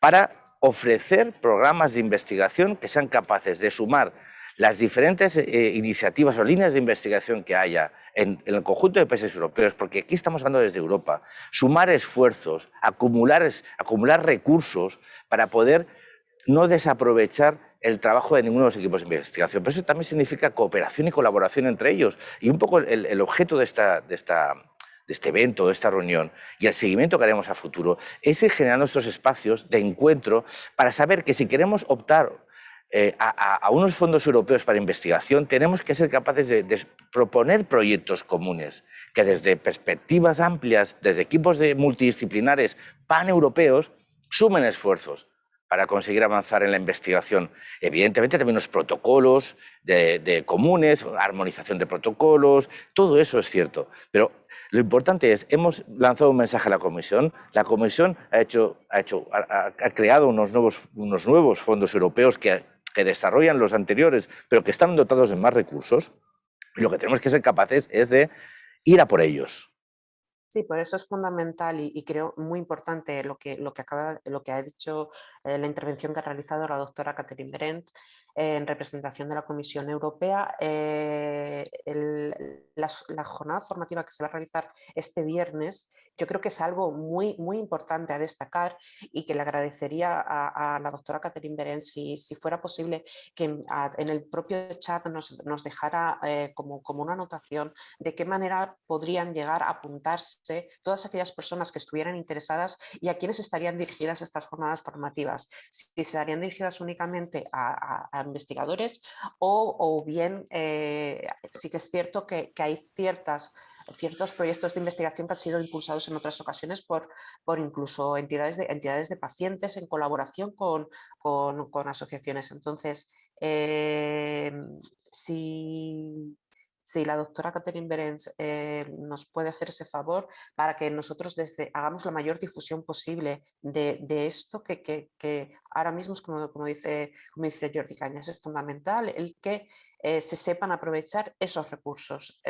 para ofrecer programas de investigación que sean capaces de sumar las diferentes iniciativas o líneas de investigación que haya en el conjunto de países europeos, porque aquí estamos hablando desde Europa, sumar esfuerzos, acumular recursos para poder no desaprovechar el trabajo de ninguno de los equipos de investigación. Pero eso también significa cooperación y colaboración entre ellos. Y un poco el objeto de este evento, de esta reunión y el seguimiento que haremos a futuro es ir generando estos espacios de encuentro para saber que si queremos optar a unos fondos europeos para investigación, tenemos que ser capaces de proponer proyectos comunes que desde perspectivas amplias, desde equipos multidisciplinares paneuropeos, sumen esfuerzos para conseguir avanzar en la investigación. Evidentemente también los protocolos de comunes, armonización de protocolos, todo eso es cierto. Pero lo importante es, hemos lanzado un mensaje a la Comisión ha creado unos nuevos fondos europeos que desarrollan los anteriores, pero que están dotados de más recursos. Y lo que tenemos que ser capaces es de ir a por ellos. Sí, por eso es fundamental y creo muy importante lo que ha dicho la intervención que ha realizado la doctora Catherine Berends en representación de la Comisión Europea. La jornada formativa que se va a realizar este viernes, yo creo que es algo muy importante a destacar y que le agradecería a la doctora Catherine Berends si fuera posible que en el propio chat nos dejara como una anotación de qué manera podrían llegar a apuntarse todas aquellas personas que estuvieran interesadas y a quienes estarían dirigidas estas jornadas formativas. Si estarían dirigidas únicamente a investigadores o bien sí que es cierto que hay ciertos proyectos de investigación que han sido impulsados en otras ocasiones por incluso entidades de pacientes en colaboración con asociaciones. Entonces, si la doctora Catherine Berends nos puede hacer ese favor para que nosotros hagamos la mayor difusión posible de esto que ahora mismo, como dice Jordi Cañas, es fundamental el que se sepan aprovechar esos recursos,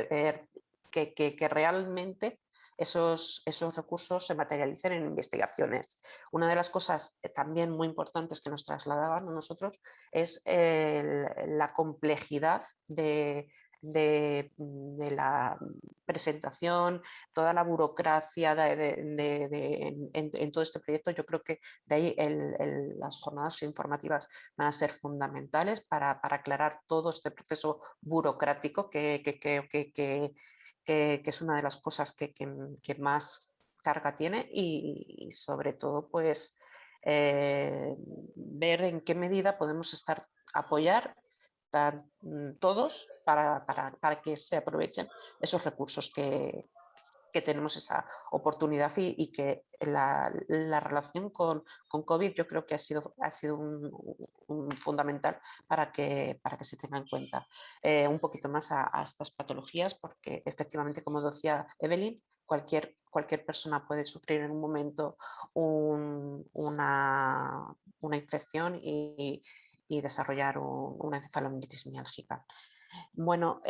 que realmente esos recursos se materialicen en investigaciones. Una de las cosas también muy importantes que nos trasladaban a nosotros es la complejidad de la presentación, toda la burocracia en todo este proyecto. Yo creo que de ahí las jornadas informativas van a ser fundamentales para aclarar todo este proceso burocrático que es una de las cosas que más carga tiene y sobre todo pues ver en qué medida podemos apoyar todos para que se aprovechen esos recursos que tenemos esa oportunidad y que la relación con COVID yo creo que ha sido un fundamental para que se tenga en cuenta un poquito más a estas patologías, porque efectivamente, como decía Evelyn, cualquier persona puede sufrir en un momento una infección y desarrollar una encefalomelitis miálgica. Bueno,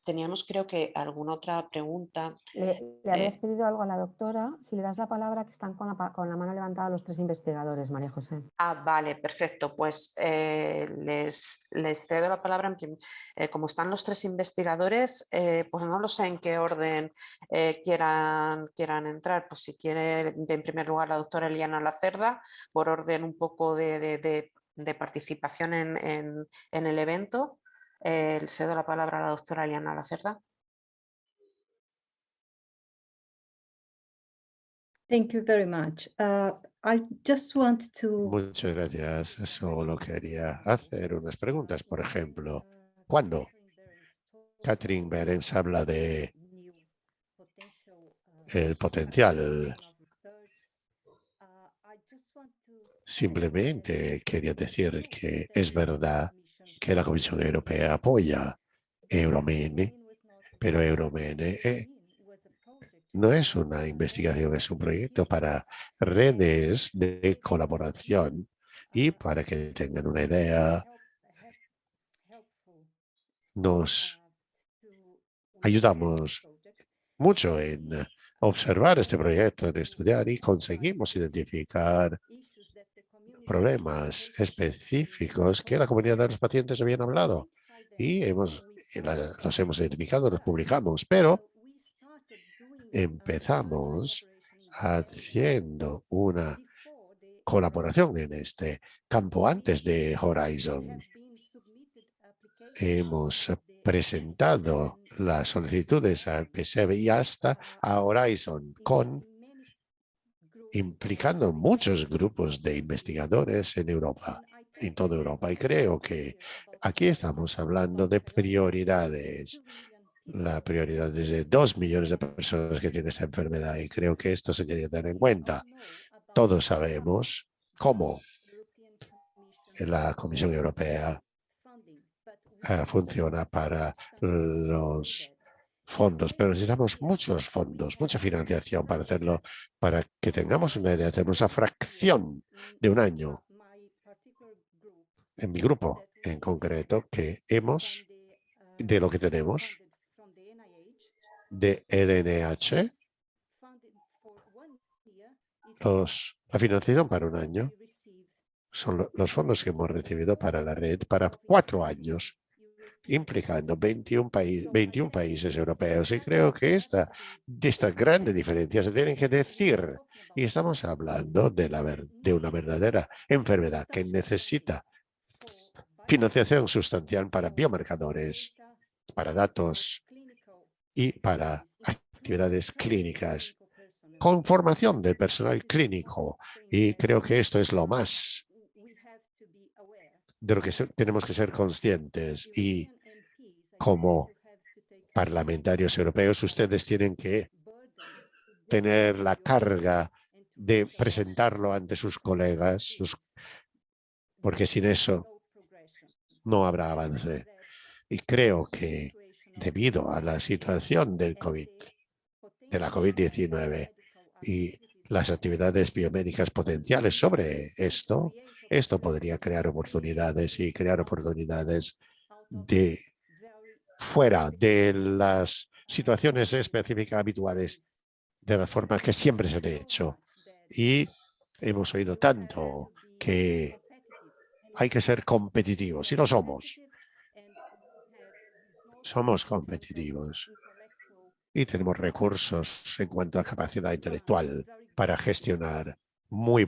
teníamos creo que alguna otra pregunta. Le habías pedido algo a la doctora. Si le das la palabra, que están con la mano levantada los tres investigadores, María José. Vale, perfecto. Pues les cedo la palabra. Como están los tres investigadores, pues no lo sé en qué orden quieran entrar. Pues si quiere, en primer lugar, la doctora Eliana Lacerda, por orden un poco de participación en el evento. Le cedo la palabra a la doctora Eliana Lacerda. Thank you very much. I just want to... Muchas gracias. Solo quería hacer unas preguntas. Por ejemplo, ¿cuándo Catherine Berends habla de el potencial? Simplemente quería decir que es verdad que la Comisión Europea apoya Euromene, pero Euromene no es una investigación, es un proyecto para redes de colaboración y para que tengan una idea, nos ayudamos mucho en observar este proyecto, en estudiar y conseguimos identificar problemas específicos que la comunidad de los pacientes habían hablado y los hemos identificado, los publicamos, pero empezamos haciendo una colaboración en este campo antes de Horizon. Hemos presentado las solicitudes al PSEB y hasta a Horizon, implicando muchos grupos de investigadores en Europa, en toda Europa. Y creo que aquí estamos hablando de prioridades. La prioridad es de 2 millones de personas que tienen esta enfermedad y creo que esto se tiene que tener en cuenta. Todos sabemos cómo la Comisión Europea funciona para los fondos, pero necesitamos muchos fondos, mucha financiación para hacerlo, para que tengamos una idea, tenemos una fracción de un año en mi grupo en concreto que de lo que tenemos de NIH, la financiación para un año son los fondos que hemos recibido para la red para 4 años, implicando 21 países europeos. Y creo que estas grandes diferencias se tienen que decir. Y estamos hablando de una verdadera enfermedad que necesita financiación sustancial para biomarcadores, para datos y para actividades clínicas, con formación del personal clínico. Y creo que esto es lo más de lo que tenemos que ser conscientes. Y como parlamentarios europeos, ustedes tienen que tener la carga de presentarlo ante sus colegas, porque sin eso no habrá avance. Y creo que debido a la situación de la COVID-19 y las actividades biomédicas potenciales sobre esto podría crear oportunidades y crear oportunidades de fuera de las situaciones específicas habituales, de las formas que siempre se han hecho. Y hemos oído tanto que hay que ser competitivos, y lo somos. Somos competitivos y tenemos recursos en cuanto a capacidad intelectual para gestionar una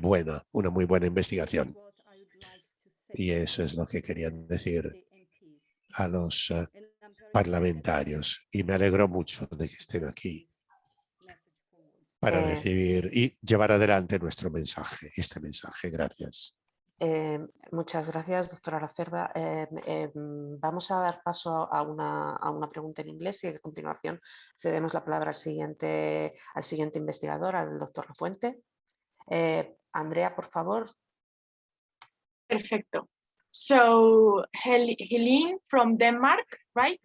muy buena investigación. Y eso es lo que querían decir a los parlamentarios. Y me alegro mucho de que estén aquí para recibir y llevar adelante nuestro mensaje, este mensaje. Gracias. Muchas gracias, doctora Lacerda. Vamos a dar paso a una pregunta en inglés y a continuación cedemos la palabra al siguiente investigador, al doctor Lafuente. Andrea, por favor. Perfecto. So, Helene from Denmark, right?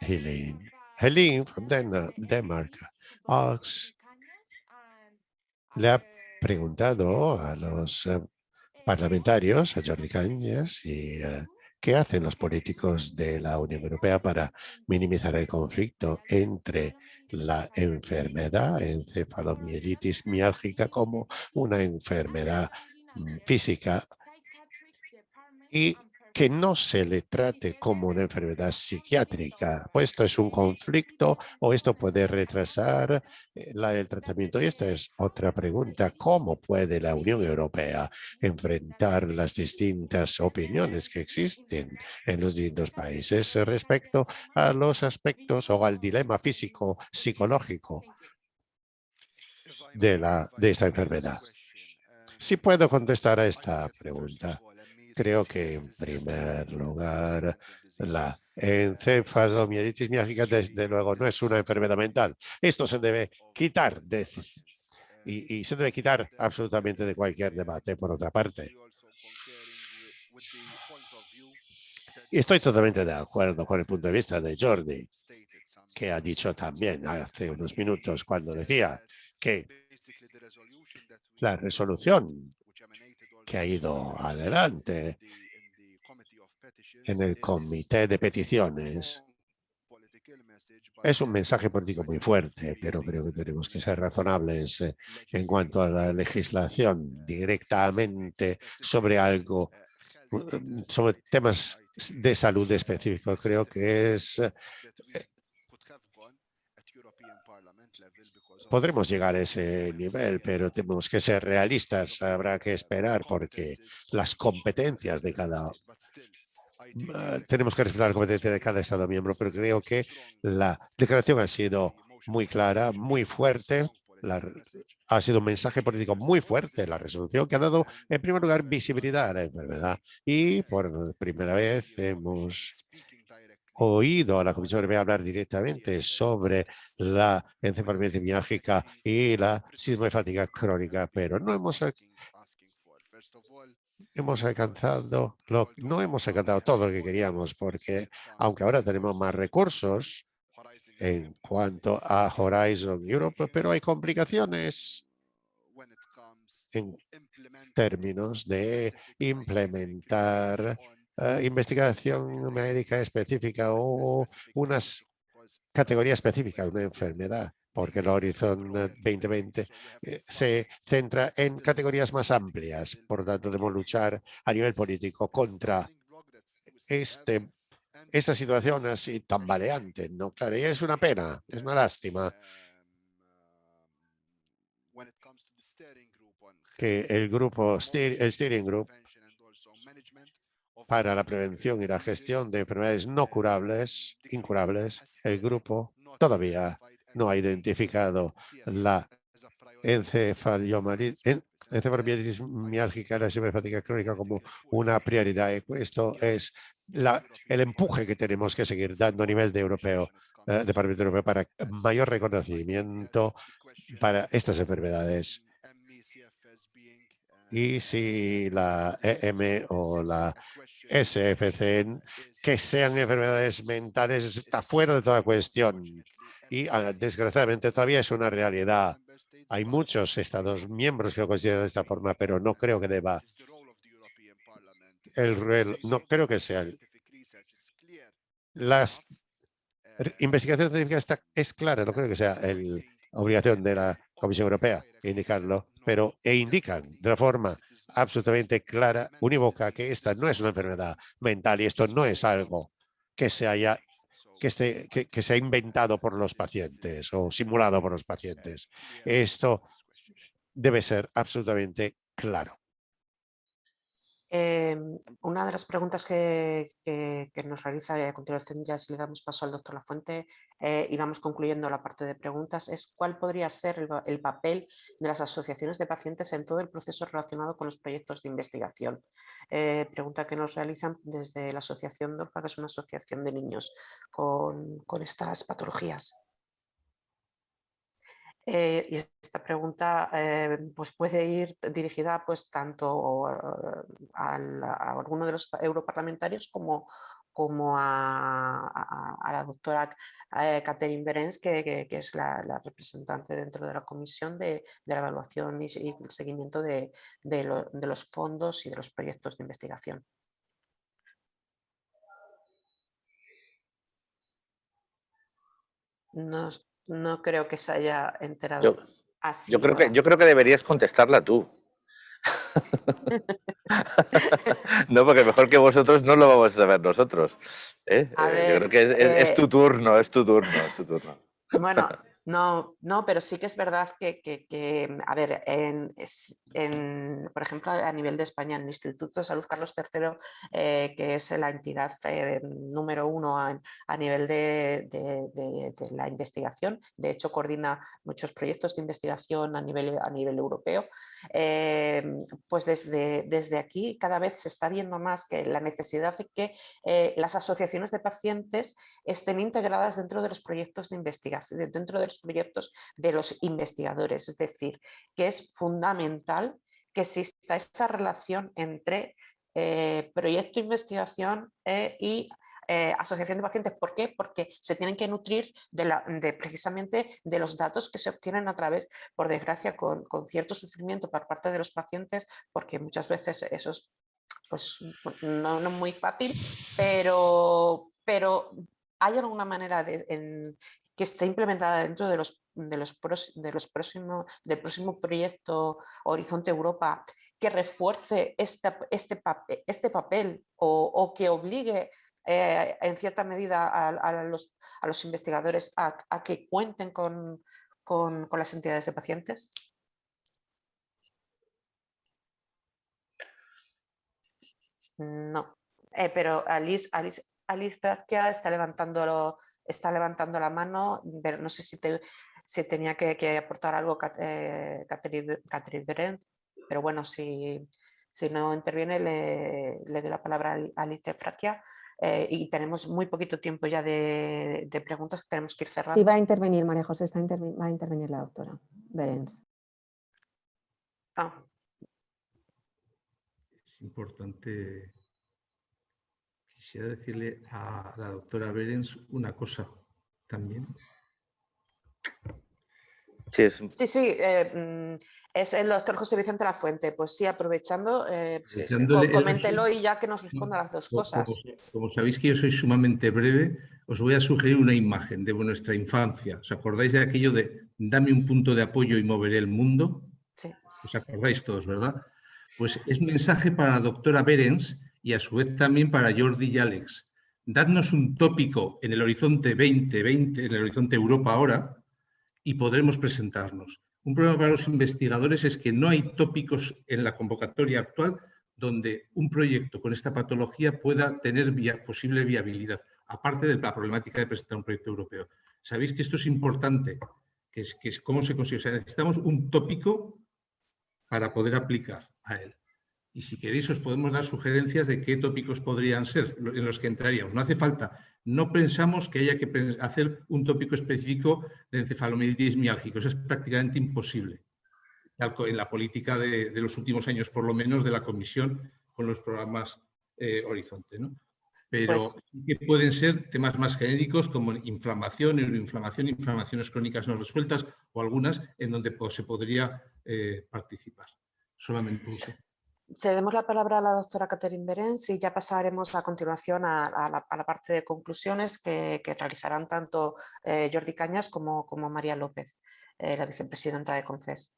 Helene from Denmark le ha preguntado a los parlamentarios, a Jordi Cañas, y qué hacen los políticos de la Unión Europea para minimizar el conflicto entre la enfermedad encefalomielitis miálgica como una enfermedad física y que no se le trate como una enfermedad psiquiátrica. Pues esto es un conflicto o esto puede retrasar el tratamiento. Y esta es otra pregunta. ¿Cómo puede la Unión Europea enfrentar las distintas opiniones que existen en los distintos países respecto a los aspectos o al dilema físico-psicológico de esta enfermedad? Si puedo contestar a esta pregunta. Creo que, en primer lugar, la encefalomielitis miálgica, desde luego, no es una enfermedad mental. Esto se debe quitar y se debe quitar absolutamente de cualquier debate, por otra parte. Y estoy totalmente de acuerdo con el punto de vista de Jordi, que ha dicho también hace unos minutos cuando decía que la resolución que ha ido adelante en el comité de peticiones Es un mensaje político muy fuerte, pero creo que tenemos que ser razonables en cuanto a la legislación directamente sobre algo, sobre temas de salud específicos. Creo que podremos llegar a ese nivel, pero tenemos que ser realistas. Habrá que esperar porque las competencias de cada tenemos que respetar la competencia de cada Estado miembro, pero creo que la declaración ha sido muy clara, muy fuerte. Ha sido un mensaje político muy fuerte la resolución que ha dado, en primer lugar, visibilidad a la enfermedad. Y por primera vez hemos oído a la Comisión Europea hablar directamente sobre la encefalomielitis miálgica y la síndrome de fatiga crónica, pero no hemos alcanzado todo lo que queríamos, porque aunque ahora tenemos más recursos en cuanto a Horizon Europe, pero hay complicaciones en términos de implementar investigación médica específica o unas categorías específicas de una enfermedad, porque el Horizon 2020 se centra en categorías más amplias. Por lo tanto, debemos luchar a nivel político contra esta situación así tambaleante, ¿no? Claro, y es una pena, es una lástima que el Steering Group para la prevención y la gestión de enfermedades incurables, el grupo todavía no ha identificado la encefalomielitis miálgica, la síndrome de fatiga crónica como una prioridad. Esto es el empuje que tenemos que seguir dando a nivel de Parlamento Europeo para mayor reconocimiento para estas enfermedades. Y si la EM o la SFC, que sean enfermedades mentales, está fuera de toda cuestión. Y desgraciadamente todavía es una realidad. Hay muchos Estados miembros que lo consideran de esta forma, pero no creo que deba. No creo que sea. La investigación científica es clara, no creo que sea la obligación de la Comisión Europea indicarlo, pero indican de una forma absolutamente clara, unívoca, que esta no es una enfermedad mental y esto no es algo que se haya inventado por los pacientes o simulado por los pacientes. Esto debe ser absolutamente claro. Una de las preguntas que nos realiza a continuación, ya si le damos paso al doctor Lafuente y vamos concluyendo la parte de preguntas, es cuál podría ser el papel de las asociaciones de pacientes en todo el proceso relacionado con los proyectos de investigación. Pregunta que nos realizan desde la asociación DORFA, que es una asociación de niños con estas patologías. Y esta pregunta pues puede ir dirigida pues tanto a alguno de los europarlamentarios como a la doctora Catherine Berens, que es la representante dentro de la comisión de la evaluación y el seguimiento de los fondos y de los proyectos de investigación. No creo que se haya enterado así. Yo creo que deberías contestarla tú. No, porque mejor que vosotros no lo vamos a saber nosotros. Yo creo que es tu turno, es tu turno. Bueno, no, pero sí que es verdad que a ver, por ejemplo, a nivel de España, en el Instituto de Salud Carlos III, que es la entidad número 1 a nivel de la investigación, de hecho coordina muchos proyectos de investigación a nivel europeo, pues desde aquí cada vez se está viendo más que la necesidad de que las asociaciones de pacientes estén integradas dentro de los proyectos de investigación, dentro de los proyectos de los investigadores, es decir, que es fundamental que exista esa relación entre proyecto de investigación y asociación de pacientes. ¿Por qué? Porque se tienen que nutrir precisamente de los datos que se obtienen a través, por desgracia, con cierto sufrimiento por parte de los pacientes, porque muchas veces eso es pues, no muy fácil, pero hay alguna manera que esté implementada dentro del próximo proyecto Horizonte Europa, que refuerce este papel o que obligue en cierta medida a los investigadores a que cuenten con las entidades de pacientes? No, pero Alice Brazkia está levantando la mano, pero no sé si tenía que aportar algo Catherine Brent, pero bueno, si no interviene le doy la palabra a Alice Brazkia. Y tenemos muy poquito tiempo ya de preguntas, tenemos que ir cerrando. Sí, va a intervenir, María José, va a intervenir la doctora Berens. Es importante, quisiera decirle a la doctora Berens una cosa también. Sí, es el doctor José Vicente Lafuente. Pues sí, aprovechando, coméntelo y ya que nos responda las dos cosas. Como sabéis que yo soy sumamente breve, os voy a sugerir una imagen de nuestra infancia. ¿Os acordáis de aquello de dame un punto de apoyo y moveré el mundo? Sí. ¿Os acordáis todos, verdad? Pues es un mensaje para la doctora Berens y a su vez también para Jordi y Alex. Dadnos un tópico en el horizonte 2020, en el horizonte Europa ahora, y podremos presentarnos. Un problema para los investigadores es que no hay tópicos en la convocatoria actual donde un proyecto con esta patología pueda tener posible viabilidad, aparte de la problemática de presentar un proyecto europeo. Sabéis que esto es importante, que es cómo se consigue. O sea, necesitamos un tópico para poder aplicar a él. Y si queréis os podemos dar sugerencias de qué tópicos podrían ser en los que entraríamos. No hace falta, no pensamos que haya que hacer un tópico específico de encefalomielitis miálgica. Eso es prácticamente imposible en la política de los últimos años, por lo menos, de la Comisión con los programas Horizonte, ¿no? Pero sí que pueden ser temas más genéricos como inflamación, neuroinflamación, inflamaciones crónicas no resueltas o algunas en donde se podría participar. Solamente eso. Cedemos la palabra a la doctora Catherine Berens y ya pasaremos a continuación a la parte de conclusiones que realizarán tanto Jordi Cañas como María López, la vicepresidenta de CONCES.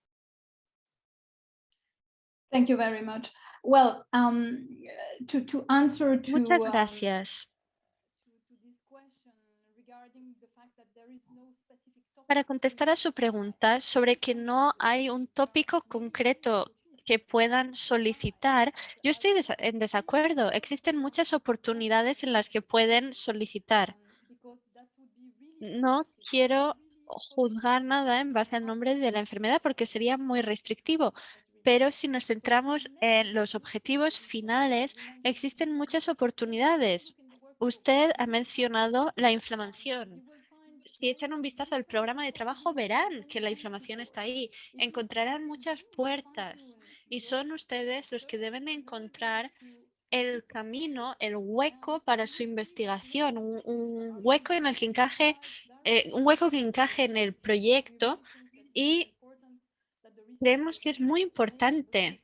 Thank you very much. Well, to answer to Muchas gracias. Para contestar a su pregunta sobre que no hay un tópico concreto que puedan solicitar, yo estoy en desacuerdo. Existen muchas oportunidades en las que pueden solicitar. No quiero juzgar nada en base al nombre de la enfermedad porque sería muy restrictivo. Pero si nos centramos en los objetivos finales, existen muchas oportunidades. Usted ha mencionado la inflamación. Si echan un vistazo al programa de trabajo, verán que la inflamación está ahí. Encontrarán muchas puertas y son ustedes los que deben encontrar el camino, el hueco para su investigación, un hueco en el que encaje, un hueco que encaje en el proyecto, y creemos que es muy importante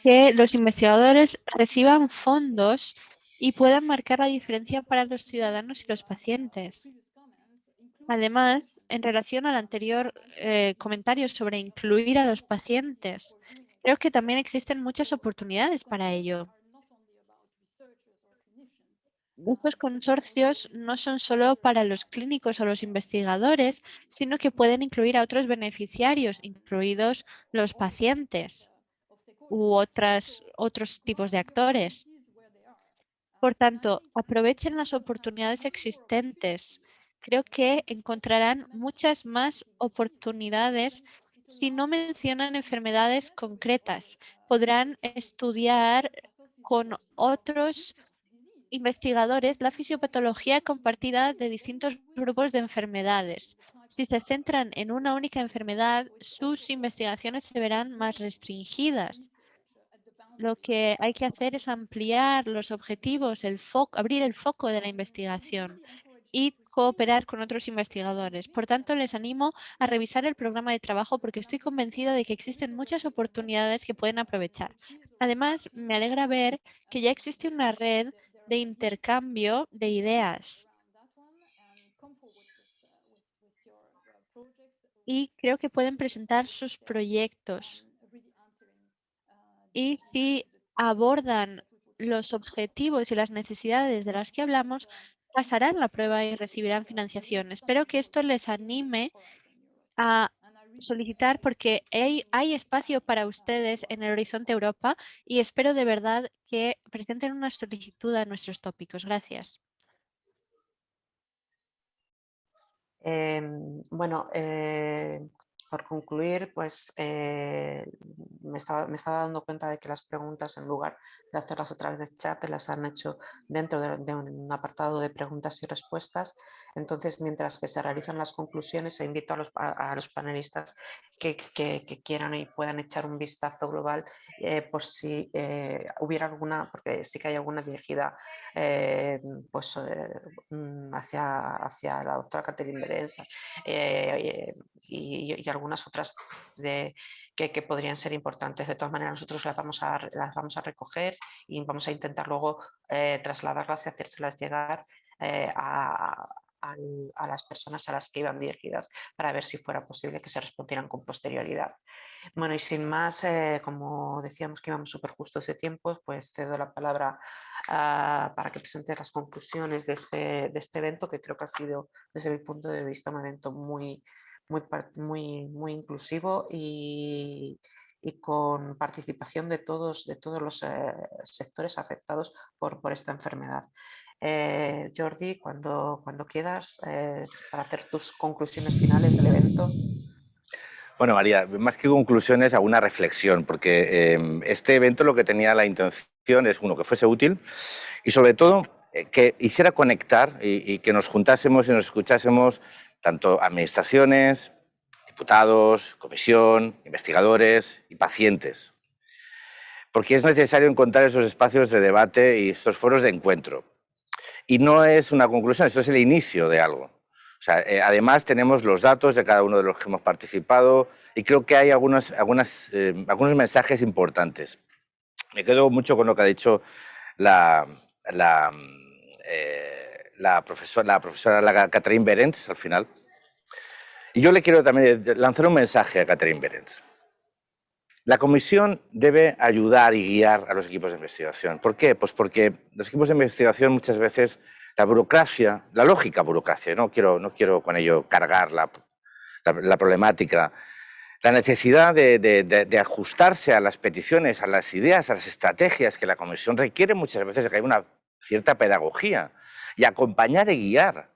que los investigadores reciban fondos y puedan marcar la diferencia para los ciudadanos y los pacientes. Además, en relación al anterior comentario sobre incluir a los pacientes, creo que también existen muchas oportunidades para ello. Estos consorcios no son solo para los clínicos o los investigadores, sino que pueden incluir a otros beneficiarios, incluidos los pacientes u otros tipos de actores. Por tanto, aprovechen las oportunidades existentes. Creo que encontrarán muchas más oportunidades si no mencionan enfermedades concretas. Podrán estudiar con otros investigadores la fisiopatología compartida de distintos grupos de enfermedades. Si se centran en una única enfermedad, sus investigaciones se verán más restringidas. Lo que hay que hacer es ampliar los objetivos, abrir el foco de la investigación y cooperar con otros investigadores. Por tanto, les animo a revisar el programa de trabajo porque estoy convencida de que existen muchas oportunidades que pueden aprovechar. Además, me alegra ver que ya existe una red de intercambio de ideas. y creo que pueden presentar sus proyectos. Y si abordan los objetivos y las necesidades de las que hablamos, pasarán la prueba y recibirán financiación. Espero que esto les anime a solicitar porque hay espacio para ustedes en el Horizonte Europa y espero de verdad que presenten una solicitud a nuestros tópicos. Gracias. Bueno, por concluir, pues me estaba dando cuenta de que las preguntas, en lugar de hacerlas a través del chat, las han hecho dentro de un apartado de preguntas y respuestas. Entonces, mientras que se realizan las conclusiones, invito a los panelistas que quieran y puedan echar un vistazo global por si hubiera alguna, porque sí que hay alguna dirigida pues, hacia la doctora Catherine Berens y algunas otras que podrían ser importantes. De todas maneras, nosotros las vamos a recoger y vamos a intentar luego trasladarlas y hacérselas llegar a las personas a las que iban dirigidas para ver si fuera posible que se respondieran con posterioridad. Bueno, y sin más, como decíamos que íbamos súper justos de tiempo, pues cedo la palabra para que presente las conclusiones de este evento, que creo que ha sido, desde mi punto de vista, un evento muy inclusivo y con participación de todos los sectores afectados por esta enfermedad. Jordi, cuando quieras, para hacer tus conclusiones finales del evento. Bueno, María, más que conclusiones, alguna reflexión, porque este evento lo que tenía la intención es, uno, que fuese útil y, sobre todo, que hiciera conectar y que nos juntásemos y nos escuchásemos tanto administraciones, diputados, comisión, investigadores y pacientes. Porque es necesario encontrar esos espacios de debate y estos foros de encuentro. Y no es una conclusión, esto es el inicio de algo. O sea, además tenemos los datos de cada uno de los que hemos participado y creo que hay algunos mensajes importantes. Me quedo mucho con lo que ha dicho la profesora Catherine Berens al final. Y yo le quiero también lanzar un mensaje a Catherine Berens. La comisión debe ayudar y guiar a los equipos de investigación. ¿Por qué? Pues porque los equipos de investigación muchas veces la burocracia, la lógica burocracia, no quiero con ello cargar la problemática, la necesidad de ajustarse a las peticiones, a las ideas, a las estrategias que la comisión requiere muchas veces de que haya una cierta pedagogía y acompañar y guiar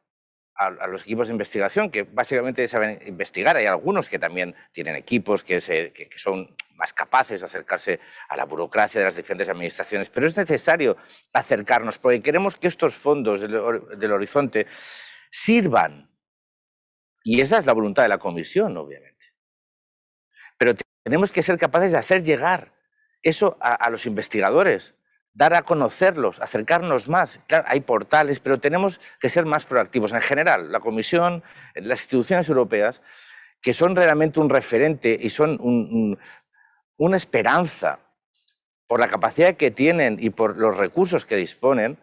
a los equipos de investigación que básicamente saben investigar. Hay algunos que también tienen equipos que son más capaces de acercarse a la burocracia de las diferentes administraciones, pero es necesario acercarnos porque queremos que estos fondos del Horizonte sirvan. Y esa es la voluntad de la comisión, obviamente. Pero tenemos que ser capaces de hacer llegar eso a los investigadores, dar a conocerlos, acercarnos más. Claro, hay portales, pero tenemos que ser más proactivos. En general, la Comisión, las instituciones europeas, que son realmente un referente y son una esperanza por la capacidad que tienen y por los recursos que disponen,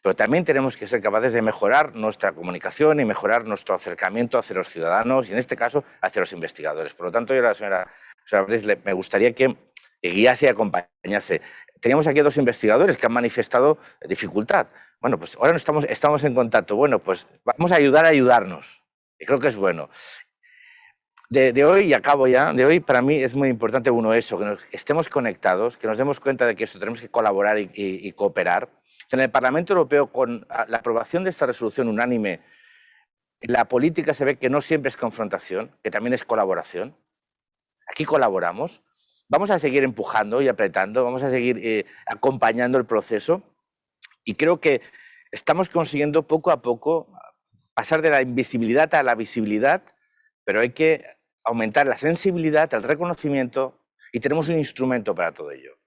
pero también tenemos que ser capaces de mejorar nuestra comunicación y mejorar nuestro acercamiento hacia los ciudadanos y, en este caso, hacia los investigadores. Por lo tanto, yo a la señora Berens me gustaría que guiase y acompañase. Teníamos aquí a dos investigadores que han manifestado dificultad. Bueno, pues ahora estamos en contacto. Bueno, pues vamos a ayudar a ayudarnos. Y creo que es bueno. De hoy, y acabo ya, de hoy para mí es muy importante eso, que estemos conectados, que nos demos cuenta de que esto tenemos que colaborar y cooperar. En el Parlamento Europeo, con la aprobación de esta resolución unánime, la política se ve que no siempre es confrontación, que también es colaboración. Aquí colaboramos. Vamos a seguir empujando y apretando, vamos a seguir acompañando el proceso y creo que estamos consiguiendo poco a poco pasar de la invisibilidad a la visibilidad, pero hay que aumentar la sensibilidad, el reconocimiento y tenemos un instrumento para todo ello,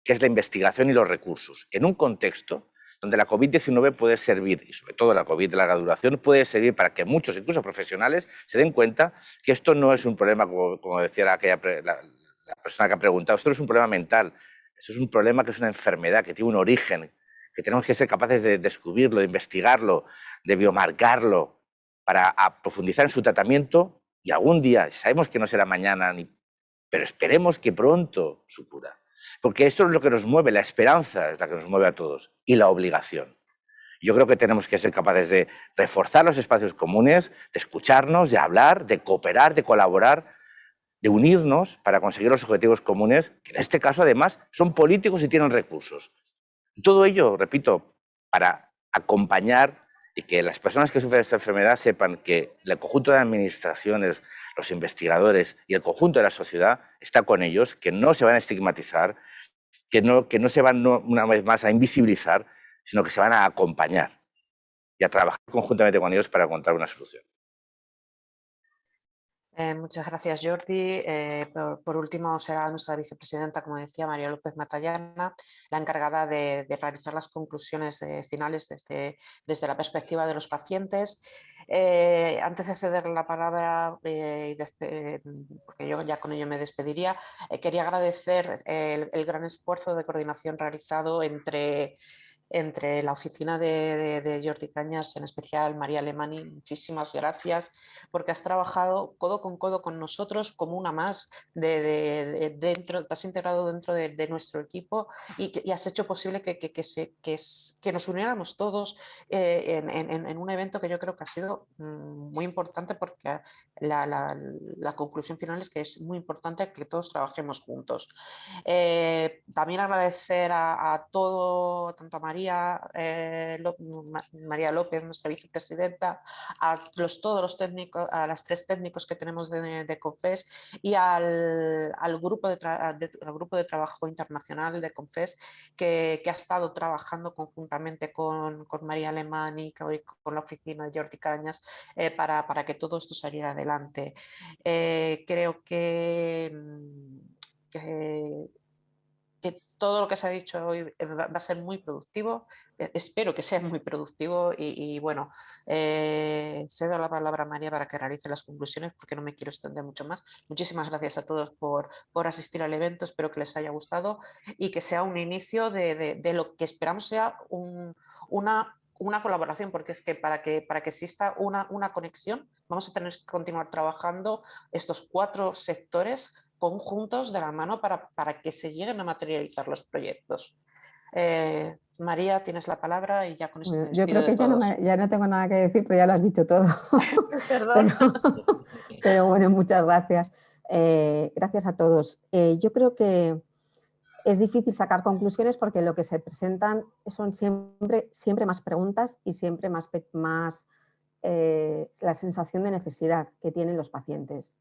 que es la investigación y los recursos. En un contexto donde la COVID-19 puede servir, y sobre todo la COVID de larga duración, puede servir para que muchos, incluso profesionales, se den cuenta que esto no es un problema, como decía la persona que ha preguntado, esto no es un problema mental, esto es un problema que es una enfermedad, que tiene un origen, que tenemos que ser capaces de descubrirlo, de investigarlo, de biomarcarlo, para profundizar en su tratamiento y algún día, sabemos que no será mañana, pero esperemos que pronto su cura. Porque esto es lo que nos mueve, la esperanza es la que nos mueve a todos y la obligación. Yo creo que tenemos que ser capaces de reforzar los espacios comunes, de escucharnos, de hablar, de cooperar, de colaborar, de unirnos para conseguir los objetivos comunes, que en este caso además son políticos y tienen recursos. Todo ello, repito, para acompañar y que las personas que sufren esta enfermedad sepan que el conjunto de administraciones, los investigadores y el conjunto de la sociedad está con ellos, que no se van a estigmatizar, que no se van una vez más a invisibilizar, sino que se van a acompañar y a trabajar conjuntamente con ellos para encontrar una solución. Muchas gracias, Jordi. Por último, será nuestra vicepresidenta, como decía, María López Matallana, la encargada de realizar las conclusiones finales desde la perspectiva de los pacientes. Antes de ceder la palabra, porque yo ya con ello me despediría, quería agradecer el gran esfuerzo de coordinación realizado entre la oficina de Jordi Cañas, en especial María Alemany. Muchísimas gracias, porque has trabajado codo con nosotros como una más, te has integrado dentro de nuestro equipo y has hecho posible que nos uniéramos todos en un evento que yo creo que ha sido muy importante, porque la conclusión final es que es muy importante que todos trabajemos juntos. También agradecer a todo, tanto a María López, nuestra vicepresidenta, a todos los técnicos, a las 3 técnicos que tenemos de CONFES y al grupo de trabajo internacional de CONFES que ha estado trabajando conjuntamente con María Alemany, con la oficina de Jordi Cañas, para que todo esto saliera adelante. Creo que todo lo que se ha dicho hoy va a ser muy productivo, espero que sea muy productivo y bueno, cedo la palabra a María para que realice las conclusiones, porque no me quiero extender mucho más. Muchísimas gracias a todos por asistir al evento, espero que les haya gustado y que sea un inicio de lo que esperamos sea una colaboración, porque es que para que exista una conexión vamos a tener que continuar trabajando estos 4 sectores conjuntos de la mano para que se lleguen a materializar los proyectos. María, tienes la palabra y ya con esto me despido. Yo creo que ya no tengo nada que decir, pero ya lo has dicho todo. Perdón. Pero bueno, muchas gracias. Gracias a todos. Yo creo que es difícil sacar conclusiones porque lo que se presentan son siempre más preguntas y siempre más la sensación de necesidad que tienen los pacientes.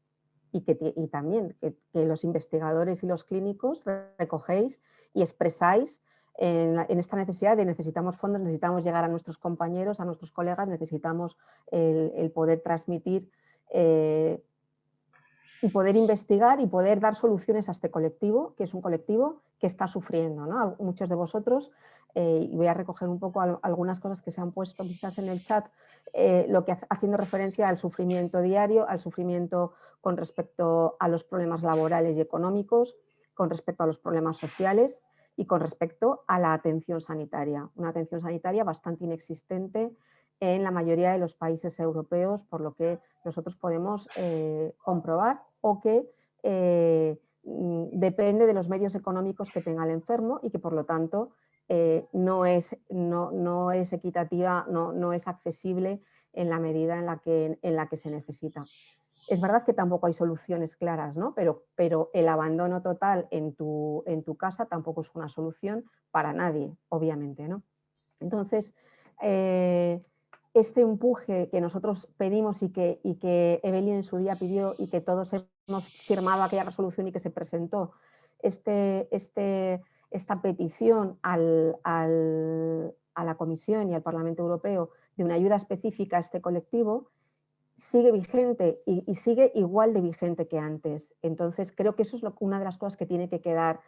Y también que los investigadores y los clínicos recogéis y expresáis en esta necesidad de necesitamos fondos, necesitamos llegar a nuestros compañeros, a nuestros colegas, necesitamos el poder transmitir y poder investigar y poder dar soluciones a este colectivo, que es un colectivo que está sufriendo, ¿no? Muchos de vosotros, y voy a recoger un poco algunas cosas que se han puesto quizás en el chat, haciendo referencia al sufrimiento diario, al sufrimiento con respecto a los problemas laborales y económicos, con respecto a los problemas sociales y con respecto a la atención sanitaria. Una atención sanitaria bastante inexistente en la mayoría de los países europeos, por lo que nosotros podemos comprobar, o que depende de los medios económicos que tenga el enfermo y que por lo tanto no es equitativa, no es accesible en la medida en la que se necesita. Es verdad que tampoco hay soluciones claras, ¿no? Pero el abandono total en tu casa tampoco es una solución para nadie, obviamente, ¿no? Entonces, este empuje que nosotros pedimos y que Evelyn en su día pidió y que todos hemos firmado aquella resolución y que se presentó, esta petición a la Comisión y al Parlamento Europeo de una ayuda específica a este colectivo, sigue vigente y sigue igual de vigente que antes. Entonces, creo que eso es una de las cosas que tiene que quedar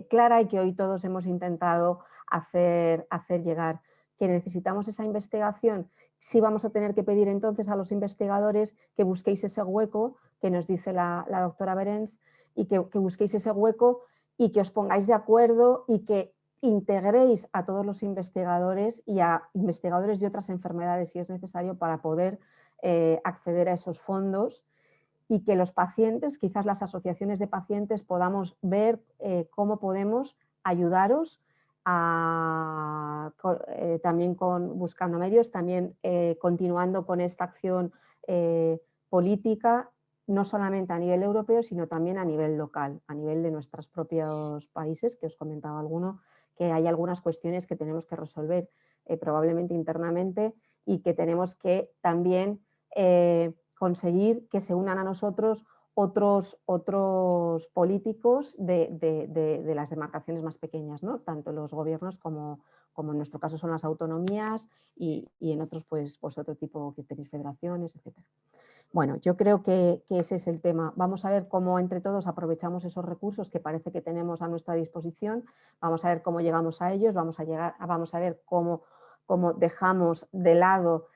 clara y que hoy todos hemos intentado hacer llegar. Que necesitamos esa investigación, sí vamos a tener que pedir entonces a los investigadores que busquéis ese hueco que nos dice la doctora Berens y que busquéis ese hueco y que os pongáis de acuerdo y que integréis a todos los investigadores y a investigadores de otras enfermedades si es necesario para poder acceder a esos fondos y que los pacientes, quizás las asociaciones de pacientes, podamos ver cómo podemos ayudaros también buscando medios, también continuando con esta acción política, no solamente a nivel europeo, sino también a nivel local, a nivel de nuestros propios países, que os comentaba alguno, que hay algunas cuestiones que tenemos que resolver probablemente internamente y que tenemos que también conseguir que se unan a nosotros otros políticos de las demarcaciones más pequeñas, ¿no? Tanto los gobiernos como en nuestro caso son las autonomías y en otros pues otro tipo que tenéis federaciones, etc. Bueno, yo creo que ese es el tema. Vamos a ver cómo entre todos aprovechamos esos recursos que parece que tenemos a nuestra disposición, vamos a ver cómo llegamos a ellos, vamos a ver cómo dejamos de lado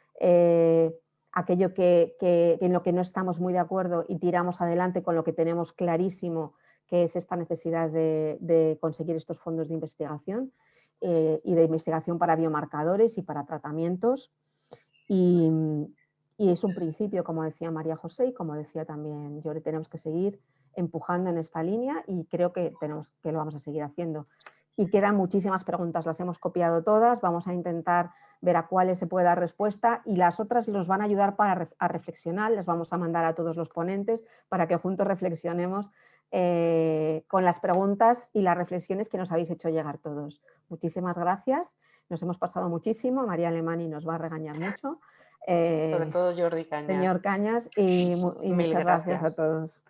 aquello en lo que no estamos muy de acuerdo y tiramos adelante con lo que tenemos clarísimo, que es esta necesidad de conseguir estos fondos de investigación y de investigación para biomarcadores y para tratamientos. Y es un principio, como decía María José y como decía también Yori, tenemos que seguir empujando en esta línea y creo que lo vamos a seguir haciendo. Y quedan muchísimas preguntas, las hemos copiado todas, vamos a intentar ver a cuáles se puede dar respuesta y las otras nos van a ayudar a reflexionar, les vamos a mandar a todos los ponentes para que juntos reflexionemos con las preguntas y las reflexiones que nos habéis hecho llegar todos. Muchísimas gracias, nos hemos pasado muchísimo, María Alemani nos va a regañar mucho. Sobre todo Jordi Cañas. Señor Cañas, y muchas gracias a todos.